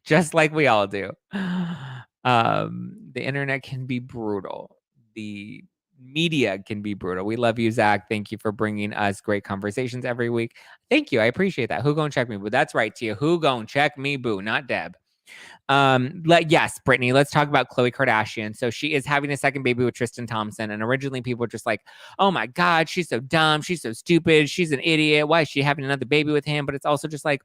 just like we all do. The internet can be brutal. The media can be brutal. We love you, Zach. Thank you for bringing us great conversations every week. Thank you. I appreciate that. Who gonna check me, boo? That's right, Tia. Who gonna check me, boo? Not Deb. Yes, Brittany, let's talk about Khloe Kardashian. So she is having a second baby with Tristan Thompson. And originally people were just like, oh my God, she's so dumb. She's so stupid. She's an idiot. Why is she having another baby with him? But it's also just like,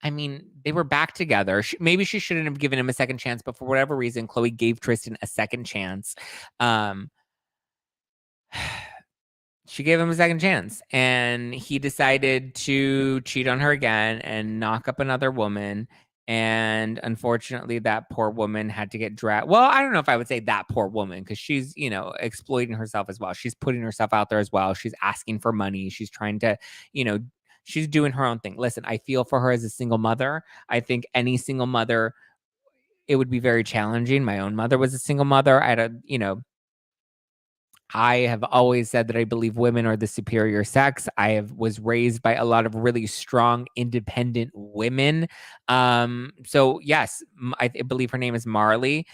I mean, they were back together. Maybe she shouldn't have given him a second chance, but for whatever reason, Khloe gave Tristan a second chance. She gave him a second chance, and he decided to cheat on her again and knock up another woman. And unfortunately, that poor woman had to get dragged. Well, I don't know if I would say that poor woman, because she's, you know, exploiting herself as well. She's putting herself out there as well. She's asking for money. She's trying to, you know, she's doing her own thing. Listen, I feel for her as a single mother. I think any single mother, it would be very challenging. My own mother was a single mother. I had a, you know, I have always said that I believe women are the superior sex. Was raised by a lot of really strong, independent women. So yes, I believe her name is Marley.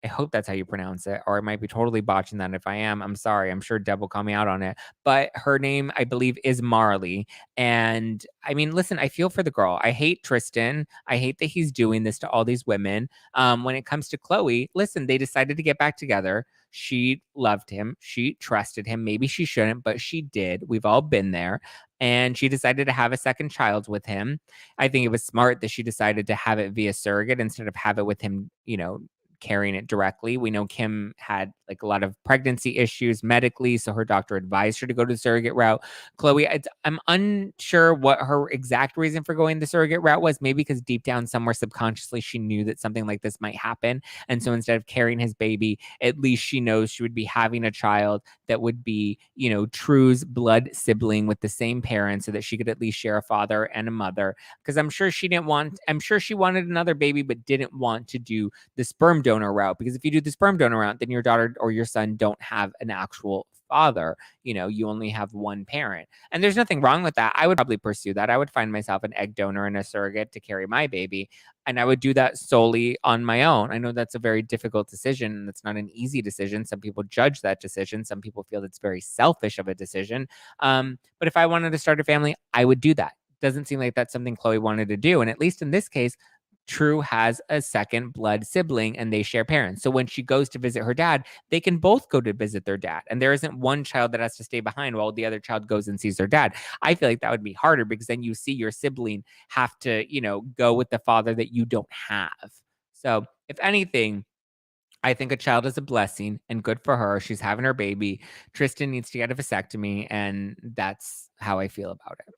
I hope that's how you pronounce it, or I might be totally botching that. If I am, I'm sorry. I'm sure Deb will call me out on it. But her name, I believe, is Marley. And I mean, listen, I feel for the girl. I hate Tristan. I hate that he's doing this to all these women. When it comes to Khloe, listen, they decided to get back together. She loved him. She trusted him. Maybe she shouldn't, but she did. We've all been there. And she decided to have a second child with him. I think it was smart that she decided to have it via surrogate instead of have it with him, you know, carrying it directly. We know Kim had like a lot of pregnancy issues medically, so her doctor advised her to go to the surrogate route. Khloe, I'm unsure what her exact reason for going the surrogate route was. Maybe because deep down somewhere subconsciously she knew that something like this might happen. And so instead of carrying his baby, at least she knows she would be having a child that would be, you know, True's blood sibling with the same parents, so that she could at least share a father and a mother. Because I'm sure she wanted another baby, but didn't want to do the sperm donor route, because if you do the sperm donor route, then your daughter or your son don't have an actual father. You know, you only have one parent, and there's nothing wrong with that. I would probably pursue that. I would find myself an egg donor and a surrogate to carry my baby, and I would do that solely on my own. I know that's a very difficult decision, and it's not an easy decision. Some people judge that decision. Some people feel it's very selfish of a decision. But if I wanted to start a family, I would do that. Doesn't seem like that's something Khloe wanted to do, and at least in this case, True has a second blood sibling and they share parents. So when she goes to visit her dad, they can both go to visit their dad. And there isn't one child that has to stay behind while the other child goes and sees their dad. I feel like that would be harder, because then you see your sibling have to, you know, go with the father that you don't have. So if anything, I think a child is a blessing and good for her. She's having her baby. Tristan needs to get a vasectomy, and that's how I feel about it.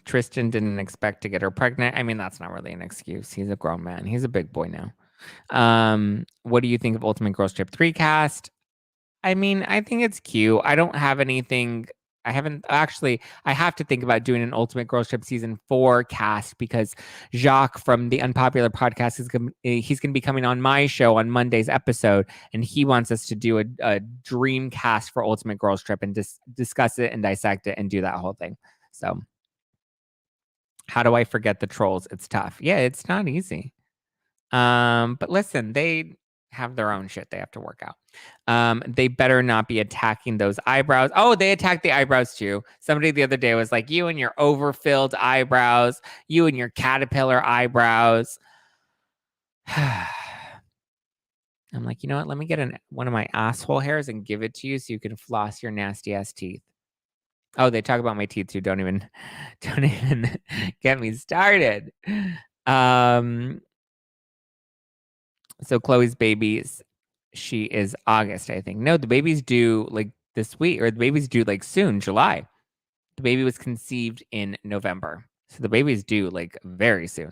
Tristan didn't expect to get her pregnant. I mean, that's not really an excuse. He's a grown man. He's a big boy now. What do you think of Ultimate Girls Trip 3 cast? I mean, I think it's cute. I don't have anything. I haven't actually. I have to think about doing an Ultimate Girls Trip season 4 cast, because Jacques from the Unpopular podcast he's going to be coming on my show on Monday's episode, and he wants us to do a dream cast for Ultimate Girls Trip and discuss it and dissect it and do that whole thing. So, how do I forget the trolls? It's tough. Yeah, it's not easy. But listen, have their own shit they have to work out. They better not be attacking those eyebrows. Oh, they attacked the eyebrows too. Somebody the other day was like, you and your overfilled eyebrows, you and your caterpillar eyebrows. I'm like, you know what? Let me get one of my asshole hairs and give it to you so you can floss your nasty ass teeth. Oh, they talk about my teeth too. Don't even get me started. So Chloe's babies, she is August, I think. No, the baby's due like this week, or the baby's due like soon, July. The baby was conceived in November. So the baby's due like very soon.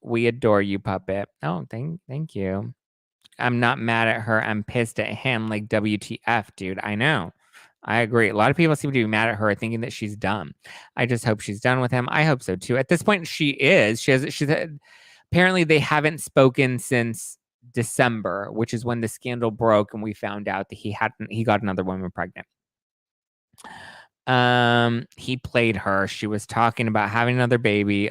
We adore you, puppet. Oh, thank you. I'm not mad at her. I'm pissed at him. Like WTF, dude. I know. I agree. A lot of people seem to be mad at her, thinking that she's dumb. I just hope she's done with him. I hope so too. At this point, she is. She's apparently they haven't spoken since December, which is when the scandal broke and we found out that he got another woman pregnant. He played her. She was talking about having another baby,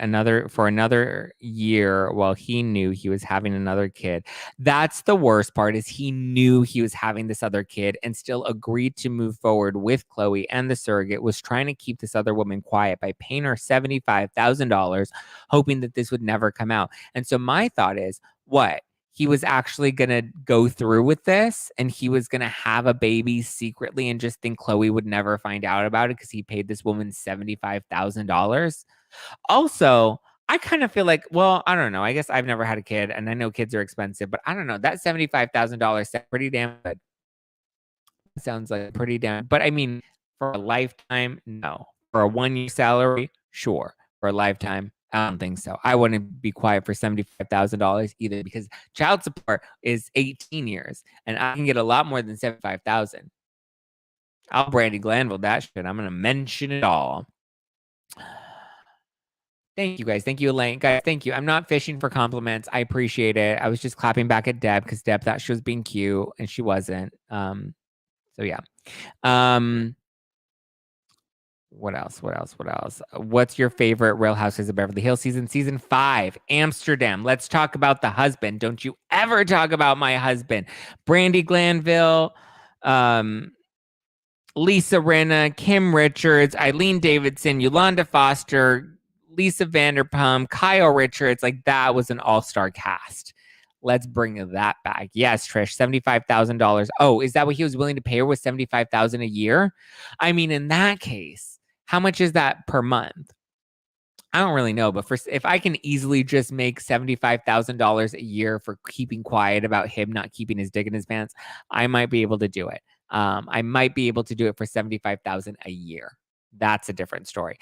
for another year, while he knew he was having another kid. That's the worst part, is he knew he was having this other kid and still agreed to move forward with Chloe, and the surrogate was trying to keep this other woman quiet by paying her $75,000, hoping that this would never come out. And so my thought is, what? He was actually going to go through with this and he was going to have a baby secretly and just think Chloe would never find out about it because he paid this woman $75,000. Also, I kind of feel like, well, I don't know. I guess I've never had a kid and I know kids are expensive, but I don't know. That $75,000 sounds pretty damn good. Sounds like pretty damn, but I mean, for a lifetime, no. For a 1-year salary, sure. For a lifetime, I don't think so. I wouldn't be quiet for $75,000 either, because child support is 18 years and I can get a lot more than 75,000. I'll Brandy Glanville that shit. I'm going to mention it all. Thank you guys. Thank you, Elaine. Guys, thank you. I'm not fishing for compliments. I appreciate it. I was just clapping back at Deb because Deb thought she was being cute and she wasn't. So yeah. What else? What's your favorite Real Housewives of Beverly Hills season? Season 5, Amsterdam. Let's talk about the husband. Don't you ever talk about my husband. Brandy Glanville, Lisa Rinna, Kim Richards, Eileen Davidson, Yolanda Foster, Lisa Vanderpump, Kyle Richards. Like, that was an all-star cast. Let's bring that back. Yes, Trish, $75,000. Oh, is that what he was willing to pay her, with $75,000 a year? I mean, in that case, how much is that per month? I don't really know, but if I can easily just make $75,000 a year for keeping quiet about him not keeping his dick in his pants, I might be able to do it. I might be able to do it for $75,000 a year. That's a different story.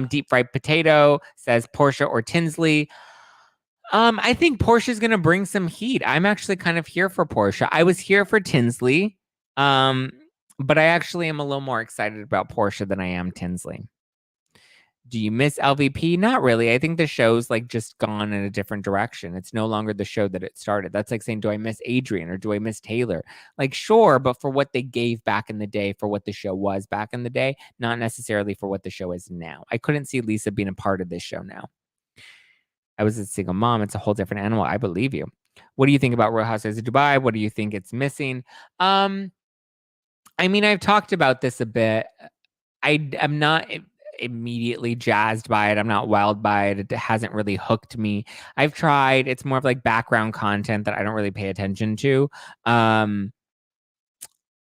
Deep Fried Potato says Portia or Tinsley. I think Portia's going to bring some heat. I'm actually kind of here for Portia. I was here for Tinsley. But I actually am a little more excited about Portia than I am Tinsley. Do you miss LVP? Not really. I think the show's like just gone in a different direction. It's no longer the show that it started. That's like saying, do I miss Adrian or do I miss Taylor? Like, sure, but for what they gave back in the day, for what the show was back in the day, not necessarily for what the show is now. I couldn't see Lisa being a part of this show now. I was a single mom. It's a whole different animal. I believe you. What do you think about Real Housewives of Dubai? What do you think it's missing? I mean, I've talked about this a bit. I'm not immediately jazzed by it. I'm not wowed by it. It hasn't really hooked me. I've tried. It's more of like background content that I don't really pay attention to.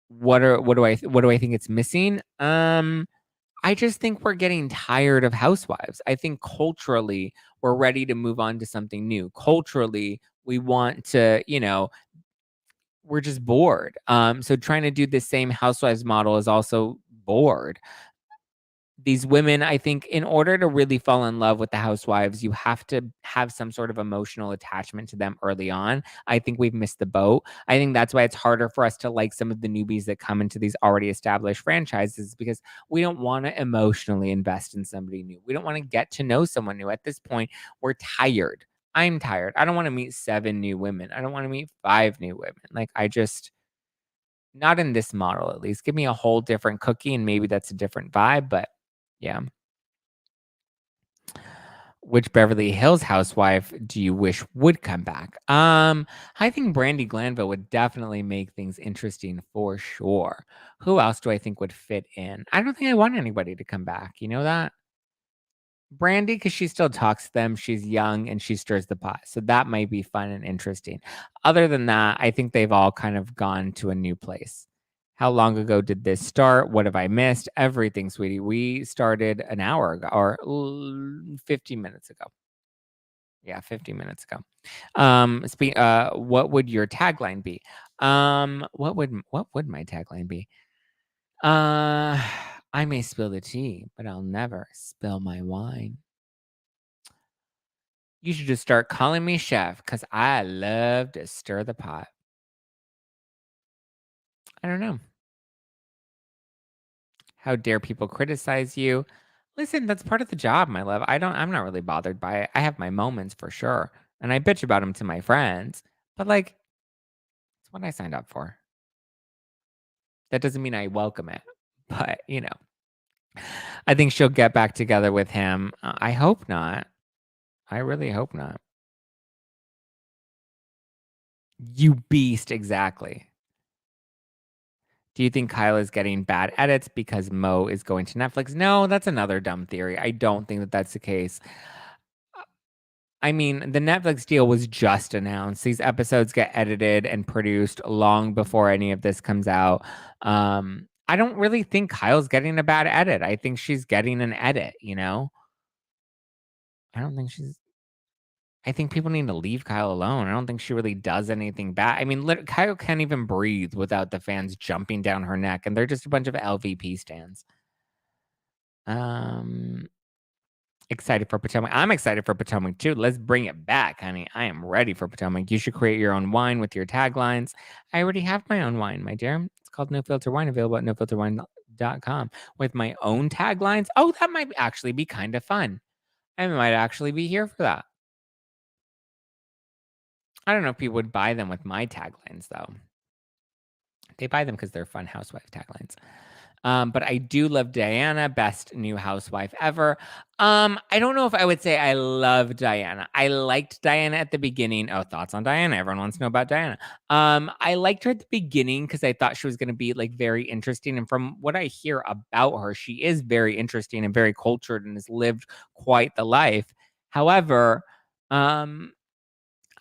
What do I think it's missing? I just think we're getting tired of Housewives. I think culturally we're ready to move on to something new. Culturally, we want to, we're just bored. So trying to do the same Housewives model is also bored. These women, I think, in order to really fall in love with the Housewives, you have to have some sort of emotional attachment to them early on. I think we've missed the boat. I think that's why it's harder for us to like some of the newbies that come into these already established franchises, because we don't want to emotionally invest in somebody new. We don't want to get to know someone new. At this point, we're tired. I'm tired. I don't want to meet 7 new women. I don't want to meet 5 new women. Like, not in this model, at least. Give me a whole different cookie and maybe that's a different vibe, but yeah. Which Beverly Hills housewife do you wish would come back? I think Brandy Glanville would definitely make things interesting for sure. Who else do I think would fit in? I don't think I want anybody to come back. You know that? Brandy, because she still talks to them. She's young and she stirs the pot. So that might be fun and interesting. Other than that, I think they've all kind of gone to a new place. How long ago did this start? What have I missed? Everything, sweetie. We started an hour ago or 15 minutes ago. Yeah, 15 minutes ago. What would your tagline be? What would my tagline be? I may spill the tea, but I'll never spill my wine. You should just start calling me chef because I love to stir the pot. I don't know. How dare people criticize you? Listen, that's part of the job, my love. I'm not really bothered by it. I have my moments for sure. And I bitch about them to my friends. But like, it's what I signed up for. That doesn't mean I welcome it. But, I think she'll get back together with him. I hope not. I really hope not. You beast, exactly. Do you think Kyle is getting bad edits because Mo is going to Netflix? No, that's another dumb theory. I don't think that that's the case. I mean, the Netflix deal was just announced. These episodes get edited and produced long before any of this comes out. I don't really think Kyle's getting a bad edit. I think she's getting an edit, I don't think she's I think people need to leave Kyle alone. I don't think she really does anything bad. I mean, Kyle can't even breathe without the fans jumping down her neck, and they're just a bunch of LVP stands. Um, Excited for Potomac. I'm excited for Potomac too. Let's bring it back, honey. I am ready for Potomac. You should create your own wine with your taglines. I already have my own wine, my dear. It's called No Filter Wine, available at nofilterwine.com with my own taglines. Oh, that might actually be kind of fun. I might actually be here for that. I don't know if people would buy them with my taglines, though. They buy them because they're fun housewife taglines. But I do love Diana, best new housewife ever. I don't know if I would say I love Diana. I liked Diana at the beginning. Oh, thoughts on Diana? Everyone wants to know about Diana. I liked her at the beginning because I thought she was going to be like very interesting. And from what I hear about her, she is very interesting and very cultured and has lived quite the life. However,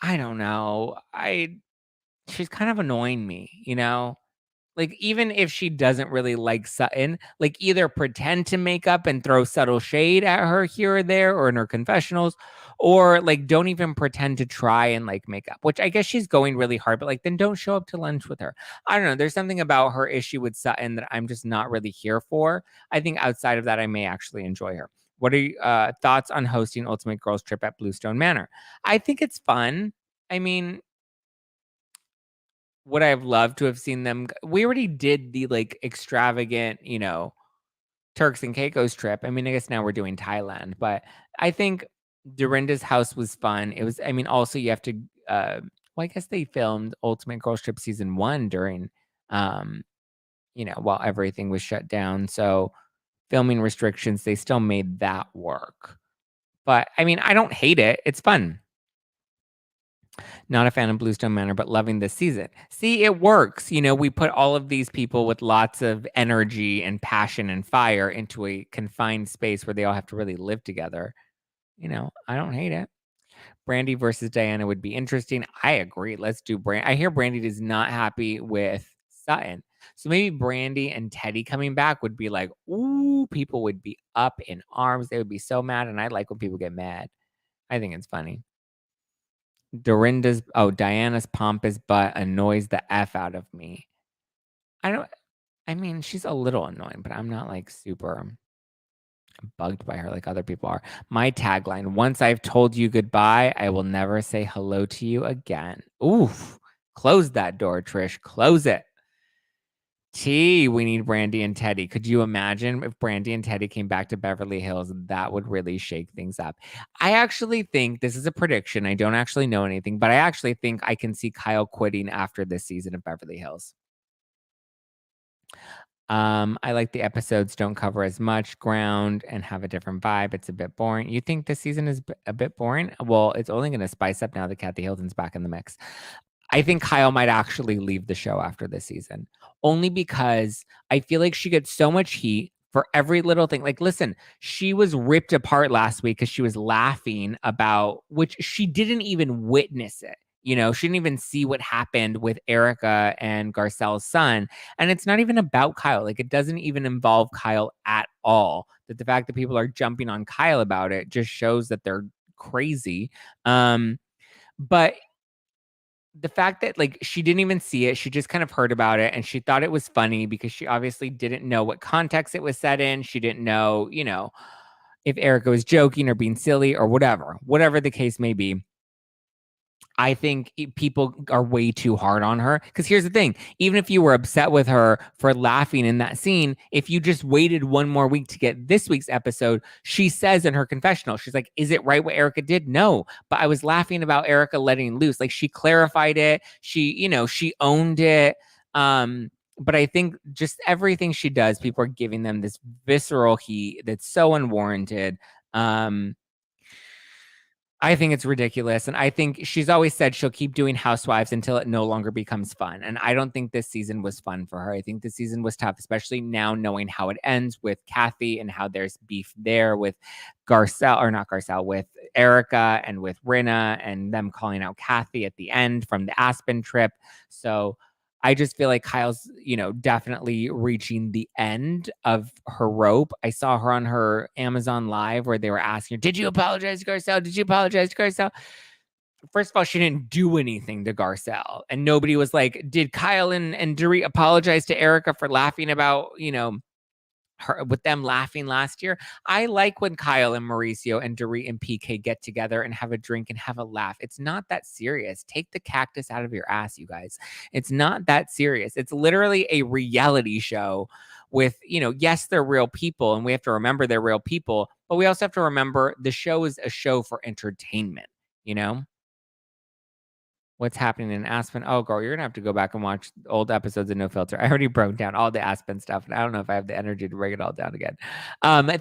I don't know. She's kind of annoying me. Like, even if she doesn't really like Sutton, like, either pretend to make up and throw subtle shade at her here or there or in her confessionals, or, like, don't even pretend to try and, like, make up, which I guess she's going really hard, but, like, then don't show up to lunch with her. I don't know. There's something about her issue with Sutton that I'm just not really here for. I think outside of that, I may actually enjoy her. What are your thoughts on hosting Ultimate Girls Trip at Bluestone Manor? I think it's fun. I mean, would I have loved to have seen them we already did the, like, extravagant, Turks and Caicos trip. I mean, I guess now we're doing Thailand, but I think Dorinda's house was fun. It was I mean, also you have to, well, I guess they filmed Ultimate Girls Trip season 1 during, um, while everything was shut down, so filming restrictions, they still made that work. But, I mean, I don't hate it. It's fun. Not a fan of Bluestone Manor, but loving this season. See, it works. We put all of these people with lots of energy and passion and fire into a confined space where they all have to really live together. I don't hate it. Brandy versus Diana would be interesting. I agree. Let's do Brandy. I hear Brandy is not happy with Sutton. So maybe Brandy and Teddy coming back would be like, ooh, people would be up in arms. They would be so mad. And I like when people get mad. I think it's funny. Diana's pompous butt annoys the F out of me. I mean, she's a little annoying, but I'm not like super bugged by her like other people are. My tagline, once I've told you goodbye, I will never say hello to you again. Oof. Close that door, Trish. Close it. We need Brandy and Teddy. Could you imagine if Brandy and Teddy came back to Beverly Hills? That would really shake things up. I actually think this is a prediction. I don't actually know anything, but I actually think I can see Kyle quitting after this season of Beverly Hills. I like the episodes don't cover as much ground and have a different vibe. It's a bit boring. You think this season is a bit boring? Well, it's only going to spice up now that Kathy Hilton's back in the mix. I think Kyle might actually leave the show after this season, only because I feel like she gets so much heat for every little thing. Like, listen, she was ripped apart last week because she was laughing about, which she didn't even witness it. You know, she didn't even see what happened with Erica and Garcelle's son. And it's not even about Kyle. Like, it doesn't even involve Kyle at all. That the fact that people are jumping on Kyle about it just shows that they're crazy. But the fact that like she didn't even see it, she just kind of heard about it and she thought it was funny because she obviously didn't know what context it was set in. She didn't know, if Erica was joking or being silly or whatever the case may be. I think people are way too hard on her. Because here's the thing, even if you were upset with her for laughing in that scene, if you just waited one more week to get this week's episode, she says in her confessional, she's like, is it right what Erica did? No, but I was laughing about Erica letting loose. Like, she clarified it. She owned it. But I think just everything she does, people are giving them this visceral heat that's so unwarranted. I think it's ridiculous. And I think she's always said she'll keep doing Housewives until it no longer becomes fun. And I don't think this season was fun for her. I think this season was tough, especially now knowing how it ends with Kathy and how there's beef there with with Erica and with Rinna and them calling out Kathy at the end from the Aspen trip. So I just feel like Kyle's, definitely reaching the end of her rope. I saw her on her Amazon Live where they were asking her, did you apologize to Garcelle? Did you apologize to Garcelle? First of all, she didn't do anything to Garcelle. And nobody was like, did Kyle and Dorit apologize to Erica for laughing about, her with them laughing last year? I like when Kyle and Mauricio and Dorit and PK get together and have a drink and have a laugh. It's not that serious. Take the cactus out of your ass, you guys. It's not that serious. It's literally a reality show with, yes, they're real people and we have to remember they're real people, but we also have to remember the show is a show for entertainment, you know? What's happening in Aspen? Oh, girl, you're gonna have to go back and watch old episodes of No Filter. I already broke down all the Aspen stuff, and I don't know if I have the energy to break it all down again.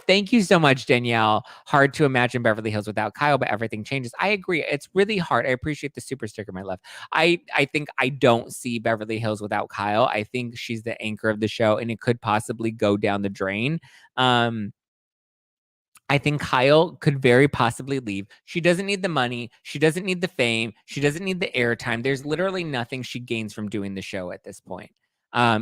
Thank you so much, Danielle. Hard to imagine Beverly Hills without Kyle, but everything changes. I agree. It's really hard. I appreciate the super sticker, my love. I think I don't see Beverly Hills without Kyle. I think she's the anchor of the show, and it could possibly go down the drain. I think Kyle could very possibly leave. She doesn't need the money. She doesn't need the fame. She doesn't need the airtime. There's literally nothing she gains from doing the show at this point.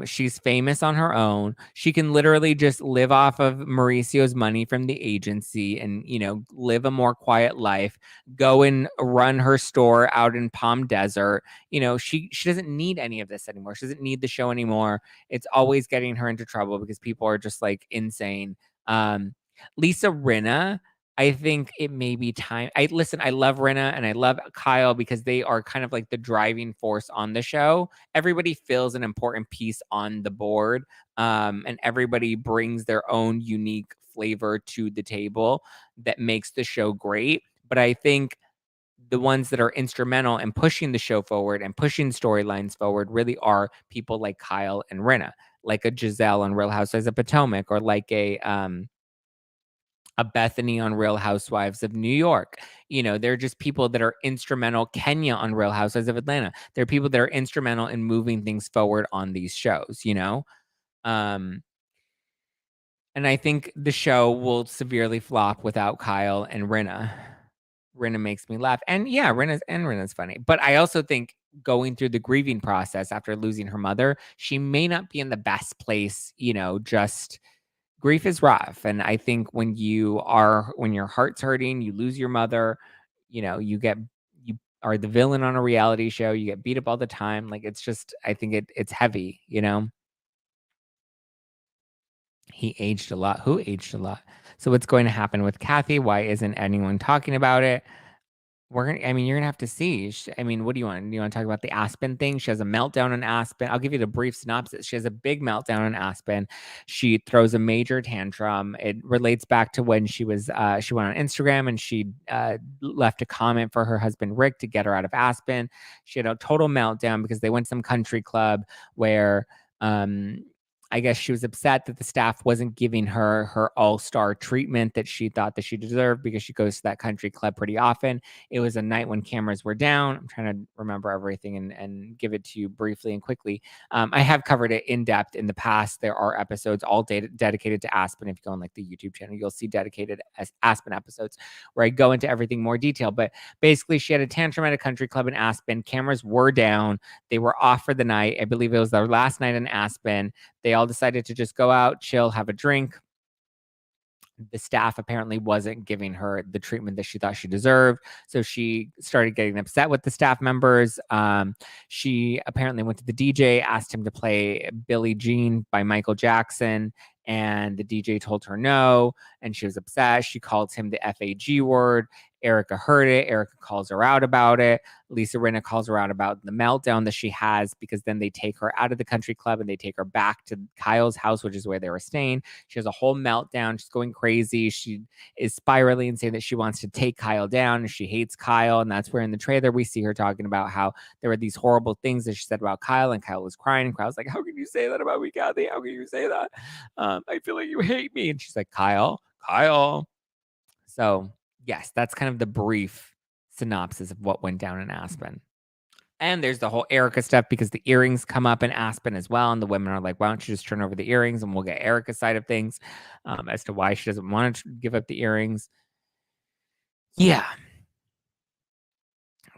She's famous on her own. She can literally just live off of Mauricio's money from the agency and, live a more quiet life, go and run her store out in Palm Desert. She doesn't need any of this anymore. She doesn't need the show anymore. It's always getting her into trouble because people are just like insane. Lisa Rinna, I think it may be time. I love Rinna and I love Kyle because they are kind of like the driving force on the show. Everybody fills an important piece on the board, and everybody brings their own unique flavor to the table that makes the show great. But I think the ones that are instrumental in pushing the show forward and pushing storylines forward really are people like Kyle and Rinna, like a Giselle on Real Housewives of Potomac, or like a Bethany on Real Housewives of New York. They're just people that are instrumental. Kenya on Real Housewives of Atlanta. They're people that are instrumental in moving things forward on these shows. Um, and I think the show will severely flop without Kyle and Rinna. Rinna makes me laugh. And yeah, Rinna's funny. But I also think going through the grieving process after losing her mother, she may not be in the best place, just grief is rough. And I think when your heart's hurting, you lose your mother, you are the villain on a reality show, you get beat up all the time. Like, it's just, I think it's heavy. He aged a lot. Who aged a lot? So what's going to happen with Kathy? Why isn't anyone talking about it? You're gonna have to see. What do you want? Do you want to talk about the Aspen thing? She has a meltdown on Aspen. I'll give you the brief synopsis. She has a big meltdown on Aspen. She throws a major tantrum. It relates back to when she went on Instagram and she left a comment for her husband Rick to get her out of Aspen. She had a total meltdown because they went to some country club where I guess she was upset that the staff wasn't giving her her all-star treatment that she thought that she deserved because she goes to that country club pretty often. It was a night when cameras were down. I'm trying to remember everything and give it to you briefly and quickly. I have covered it in depth in the past. There are episodes all dedicated to Aspen. If you go on like the YouTube channel, you'll see dedicated as Aspen episodes where I go into everything more detail. But basically, she had a tantrum at a country club in Aspen. Cameras were down. They were off for the night. I believe it was their last night in Aspen. They all decided to just go out, chill, have a drink. The staff apparently wasn't giving her the treatment that she thought she deserved. So she started getting upset with the staff members. She apparently went to the DJ, asked him to play Billie Jean by Michael Jackson. And the DJ told her no. And she was upset. She called him the FAG word. Erica heard it. Erica calls her out about it. Lisa Rinna calls her out about the meltdown that she has because then they take her out of the country club and they take her back to Kyle's house, which is where they were staying. She has a whole meltdown. She's going crazy. She is spiraling and saying that she wants to take Kyle down and she hates Kyle. And that's where in the trailer we see her talking about how there were these horrible things that she said about Kyle, and Kyle was crying. And Kyle's like, "How can you say that about me, Kathy? How can you say that? I feel like you hate me." And she's like, Kyle. So yes, that's kind of the brief synopsis of what went down in Aspen. And there's the whole Erica stuff because the earrings come up in Aspen as well. And the women are like, why don't you just turn over the earrings and we'll get Erica's side of things as to why she doesn't want to give up the earrings. Yeah.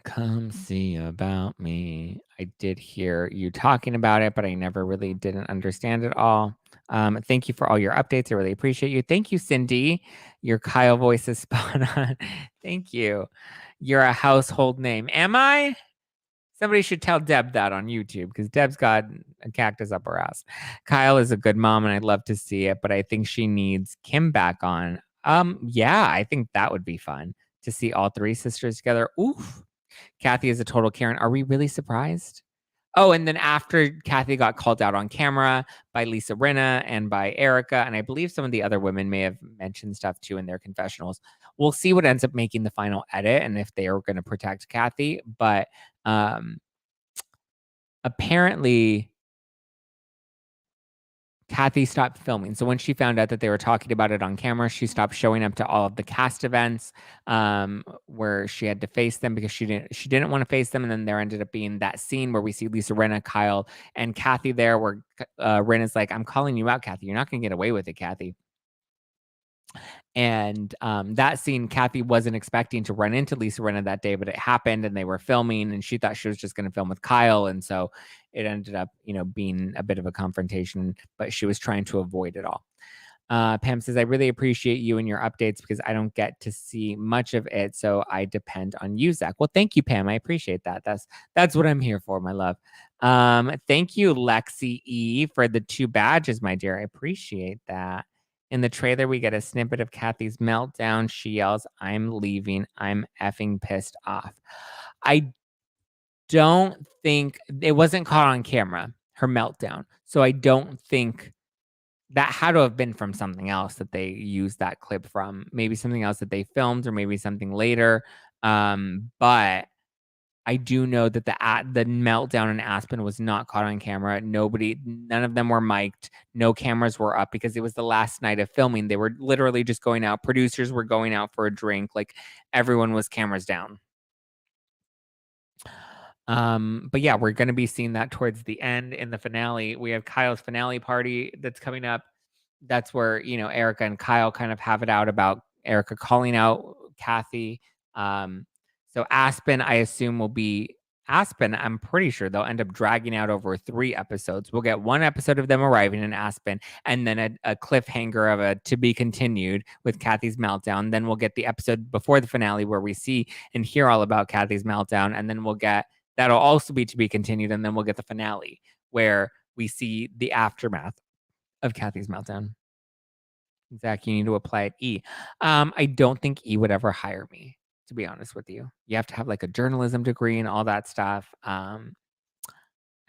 Come see about me. I did hear you talking about it, but I never really didn't understand it all. Thank you for all your updates. I really appreciate you. Thank you, Cindy. Your Kyle voice is spot on. Thank you. You're a household name. Am I? Somebody should tell Deb that on YouTube because Deb's got a cactus up her ass. Kyle is a good mom and I'd love to see it, but I think she needs Kim back on. Yeah, I think that would be fun to see all three sisters together. Oof. Kathy is a total Karen. Are we really surprised? Oh, and then after Kathy got called out on camera by Lisa Rinna and by Erica, and I believe some of the other women may have mentioned stuff too in their confessionals. We'll see what ends up making the final edit and if they are going to protect Kathy. But apparently, Kathy stopped filming. So when she found out that they were talking about it on camera, she stopped showing up to all of the cast events where she had to face them because she didn't want to face them. And then there ended up being that scene where we see Lisa Rinna, Kyle, and Kathy there, where Rinna's like, "I'm calling you out, Kathy. You're not going to get away with it, Kathy." And that scene, Kathy wasn't expecting to run into Lisa Rinna that day, but it happened and they were filming and she thought she was just going to film with Kyle. And so it ended up, being a bit of a confrontation, but she was trying to avoid it all. Pam says, I really appreciate you and your updates because I don't get to see much of it. So I depend on you, Zach. Well, thank you, Pam. I appreciate that. That's what I'm here for, my love. Thank you, Lexi E, for the 2 badges, my dear. I appreciate that. In the trailer, we get a snippet of Kathy's meltdown. She yells, I'm leaving. I'm effing pissed off. I don't think it wasn't caught on camera, her meltdown. So I don't think that had to have been from something else that they used that clip from. Maybe something else that they filmed or maybe something later. But I do know that the meltdown in Aspen was not caught on camera. None of them were mic'd. No cameras were up because it was the last night of filming. They were literally just going out. Producers were going out for a drink. Like everyone was cameras down. But yeah, we're going to be seeing that towards the end in the finale. We have Kyle's finale party that's coming up. That's where, Erica and Kyle kind of have it out about Erica calling out Kathy. So Aspen, I assume, will be Aspen. I'm pretty sure they'll end up dragging out over 3 episodes. We'll get 1 episode of them arriving in Aspen and then a cliffhanger of a to be continued with Kathy's meltdown. Then we'll get the episode before the finale where we see and hear all about Kathy's meltdown. And then we'll get that'll also be to be continued. And then we'll get the finale where we see the aftermath of Kathy's meltdown. Zach, you need to apply at E. I don't think E would ever hire me, to be honest with you. You have to have like a journalism degree and all that stuff. I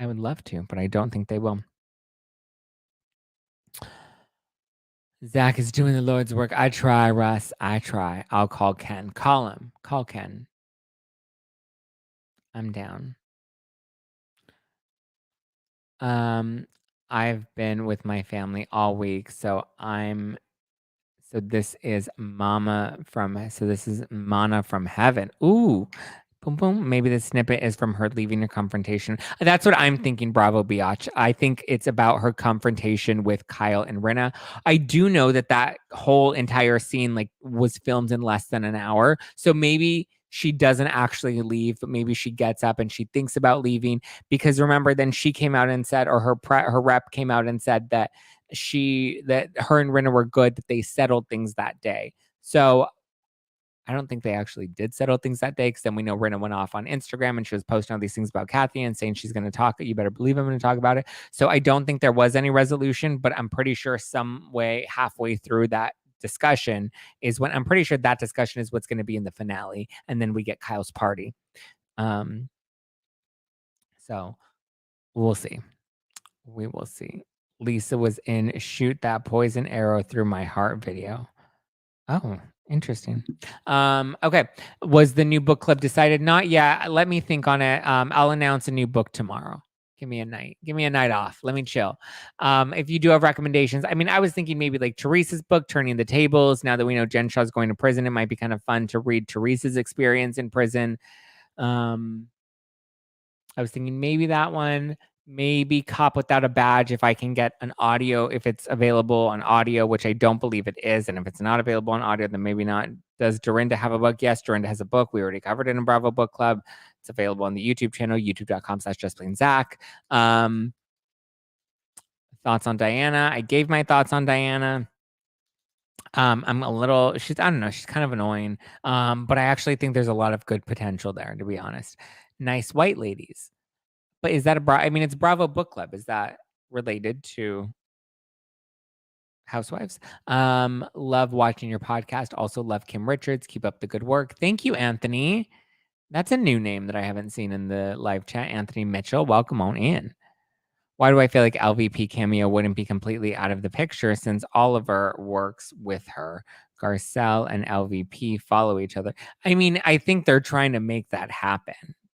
would love to, but I don't think they will. Zach is doing the Lord's work. I try, Russ. I try. I'll call Ken. Call him. Call Ken. I'm down. I've been with my family all week, so this is this is Mana from Heaven. Ooh. Boom, boom. Maybe the snippet is from her leaving a confrontation. That's what I'm thinking, Bravo Biatch. I think it's about her confrontation with Kyle and Rinna. I do know that whole entire scene was filmed in less than an hour. So maybe she doesn't actually leave, but maybe she gets up and she thinks about leaving. Because remember, then she came out and said, or her rep came out and said that her and Rinna were good, that they settled things that day. So I don't think they actually did settle things that day, because then we know Rinna went off on Instagram and she was posting all these things about Kathy and saying she's going to talk. You better believe I'm going to talk about it. So I don't think there was any resolution, but I'm pretty sure some way halfway through that discussion is when I'm pretty sure that discussion is what's going to be in the finale. And then we get Kyle's party. So we'll see. We will see. Lisa was in Shoot That Poison Arrow Through My Heart video. Oh, interesting. Okay. Was the new book club decided? Not yet. Let me think on it. I'll announce a new book tomorrow. Give me a night. Give me a night off. Let me chill. If you do have recommendations, I mean, I was thinking maybe like Teresa's book, Turning the Tables. Now that we know Jen Shaw's going to prison, it might be kind of fun to read Teresa's experience in prison. I was thinking maybe that one, maybe Cop Without a Badge if I can get an audio, if it's available on audio, which I don't believe it is. And if it's not available on audio, then maybe not. Does Dorinda have a book? Yes, Dorinda has a book. We already covered it in Bravo Book Club. It's available on the YouTube channel, youtube.com/justplainzach. Thoughts on Diana? I gave my thoughts on Diana. I'm a little, I don't know, she's kind of annoying. But I actually think there's a lot of good potential there, to be honest. Nice white ladies. But is that I mean, it's Bravo Book Club. Is that related to Housewives? Love watching your podcast. Also love Kim Richards. Keep up the good work. Thank you, Anthony. That's a new name that I haven't seen in the live chat. Anthony Mitchell, welcome on in. Why do I feel like LVP cameo wouldn't be completely out of the picture since Oliver works with her? Garcelle and LVP follow each other. I mean, I think they're trying to make that happen.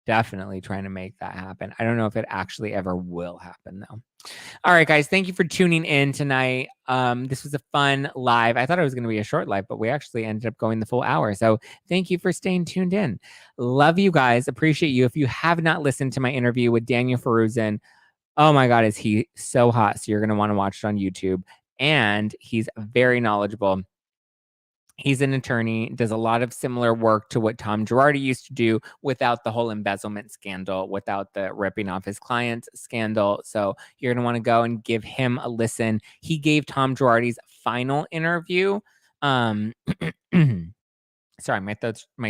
Definitely trying to make that happen. I don't know if it actually ever will happen, though. All right, guys, thank you for tuning in tonight. This was a fun live. I thought it was going to be a short live, but we actually ended up going the full hour. So thank you for staying tuned in. Love you guys. Appreciate you. If you have not listened to my interview with Daniel Feruzin, oh my God, is he so hot? So you're going to want to watch it on YouTube. And he's very knowledgeable. He's an attorney, does a lot of similar work to what Tom Girardi used to do without the whole embezzlement scandal, without the ripping off his clients scandal. So you're going to want to go and give him a listen. He gave Tom Girardi's final interview. Sorry, my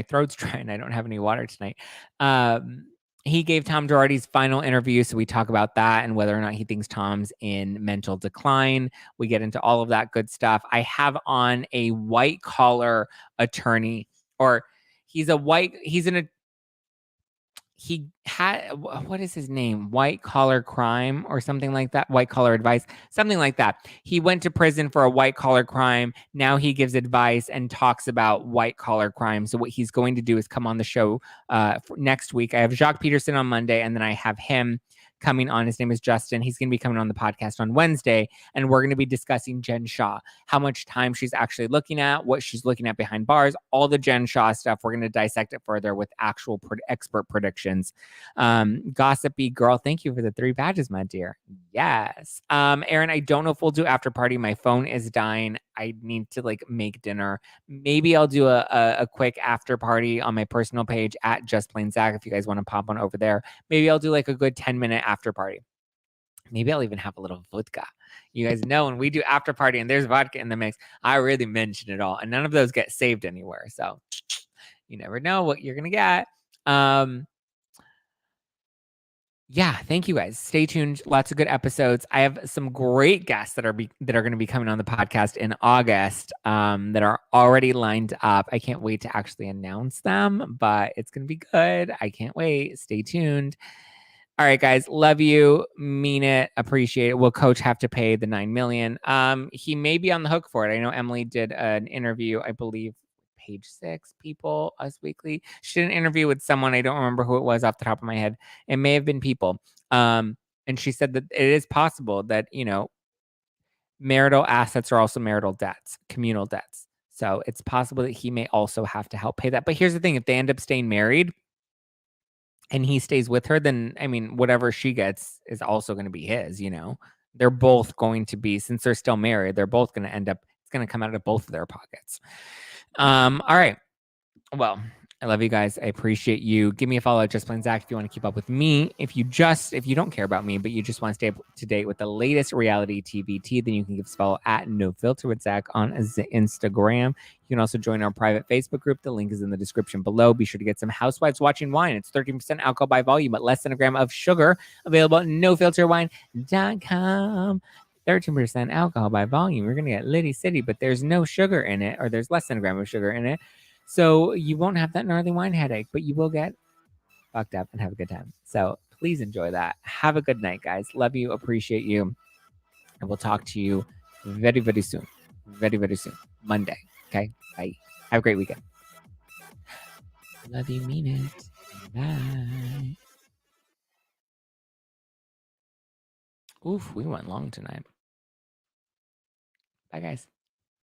throat's dry and I don't have any water tonight. He gave Tom Girardi's final interview, so we talk about that and whether or not he thinks Tom's in mental decline. We get into all of that good stuff. I have on a white collar attorney, or he's he had, what is his name? White collar crime or something like that. White collar advice, something like that. He went to prison for a white collar crime. Now he gives advice and talks about white collar crime. So what he's going to do is come on the show next week. I have Jacques Peterson on Monday, and then I have him coming on. His name is Justin. He's going to be coming on the podcast on Wednesday, and we're going to be discussing Jen Shaw, how much time she's actually looking at, what she's looking at behind bars, all the Jen Shaw stuff. We're going to dissect it further with actual expert predictions. Gossipy girl, thank you for the 3 badges, my dear. Yes. Aaron, I don't know if we'll do after party. My phone is dying. I need to make dinner. Maybe I'll do a quick after party on my personal page at Just Plain Zach if you guys want to pop on over there. Maybe I'll do a good 10-minute after party. Maybe I'll even have a little vodka. You guys know when we do after party and there's vodka in the mix, I really mention it all. And none of those get saved anywhere. So you never know what you're going to get. Yeah, thank you guys. Stay tuned. Lots of good episodes. I have some great guests that are going to be coming on the podcast in August that are already lined up. I can't wait to actually announce them, but it's going to be good. I can't wait. Stay tuned. All right, guys. Love you. Mean it. Appreciate it. Will Coach have to pay the $9 million? He may be on the hook for it. I know Emily did an interview, I believe, Page 6 People, Us Weekly. She did an interview with someone. I don't remember who it was off the top of my head. It may have been People. And she said that it is possible that, marital assets are also marital debts, communal debts. So it's possible that he may also have to help pay that. But here's the thing, if they end up staying married and he stays with her, then I mean, whatever she gets is also going to be his, They're both going to be, since they're still married, they're both going to end up, it's going to come out of both of their pockets. All right. Well, I love you guys. I appreciate you. Give me a follow at Just Plain Zach if you want to keep up with me. If you don't care about me, but you just want to stay up to date with the latest reality TV tea, then you can give us a follow at No Filter with Zach on Instagram. You can also join our private Facebook group. The link is in the description below. Be sure to get some Housewives Watching Wine. It's 13% alcohol by volume, but less than a gram of sugar. Available at nofilterwine.com. 13% alcohol by volume. You're going to get Liddy City, but there's no sugar in it, or there's less than a gram of sugar in it. So you won't have that gnarly wine headache, but you will get fucked up and have a good time. So please enjoy that. Have a good night, guys. Love you. Appreciate you. And we'll talk to you very, very soon. Very, very soon. Monday. Okay? Bye. Have a great weekend. Love you. Mean it. Bye. Oof, we went long tonight. Bye, guys.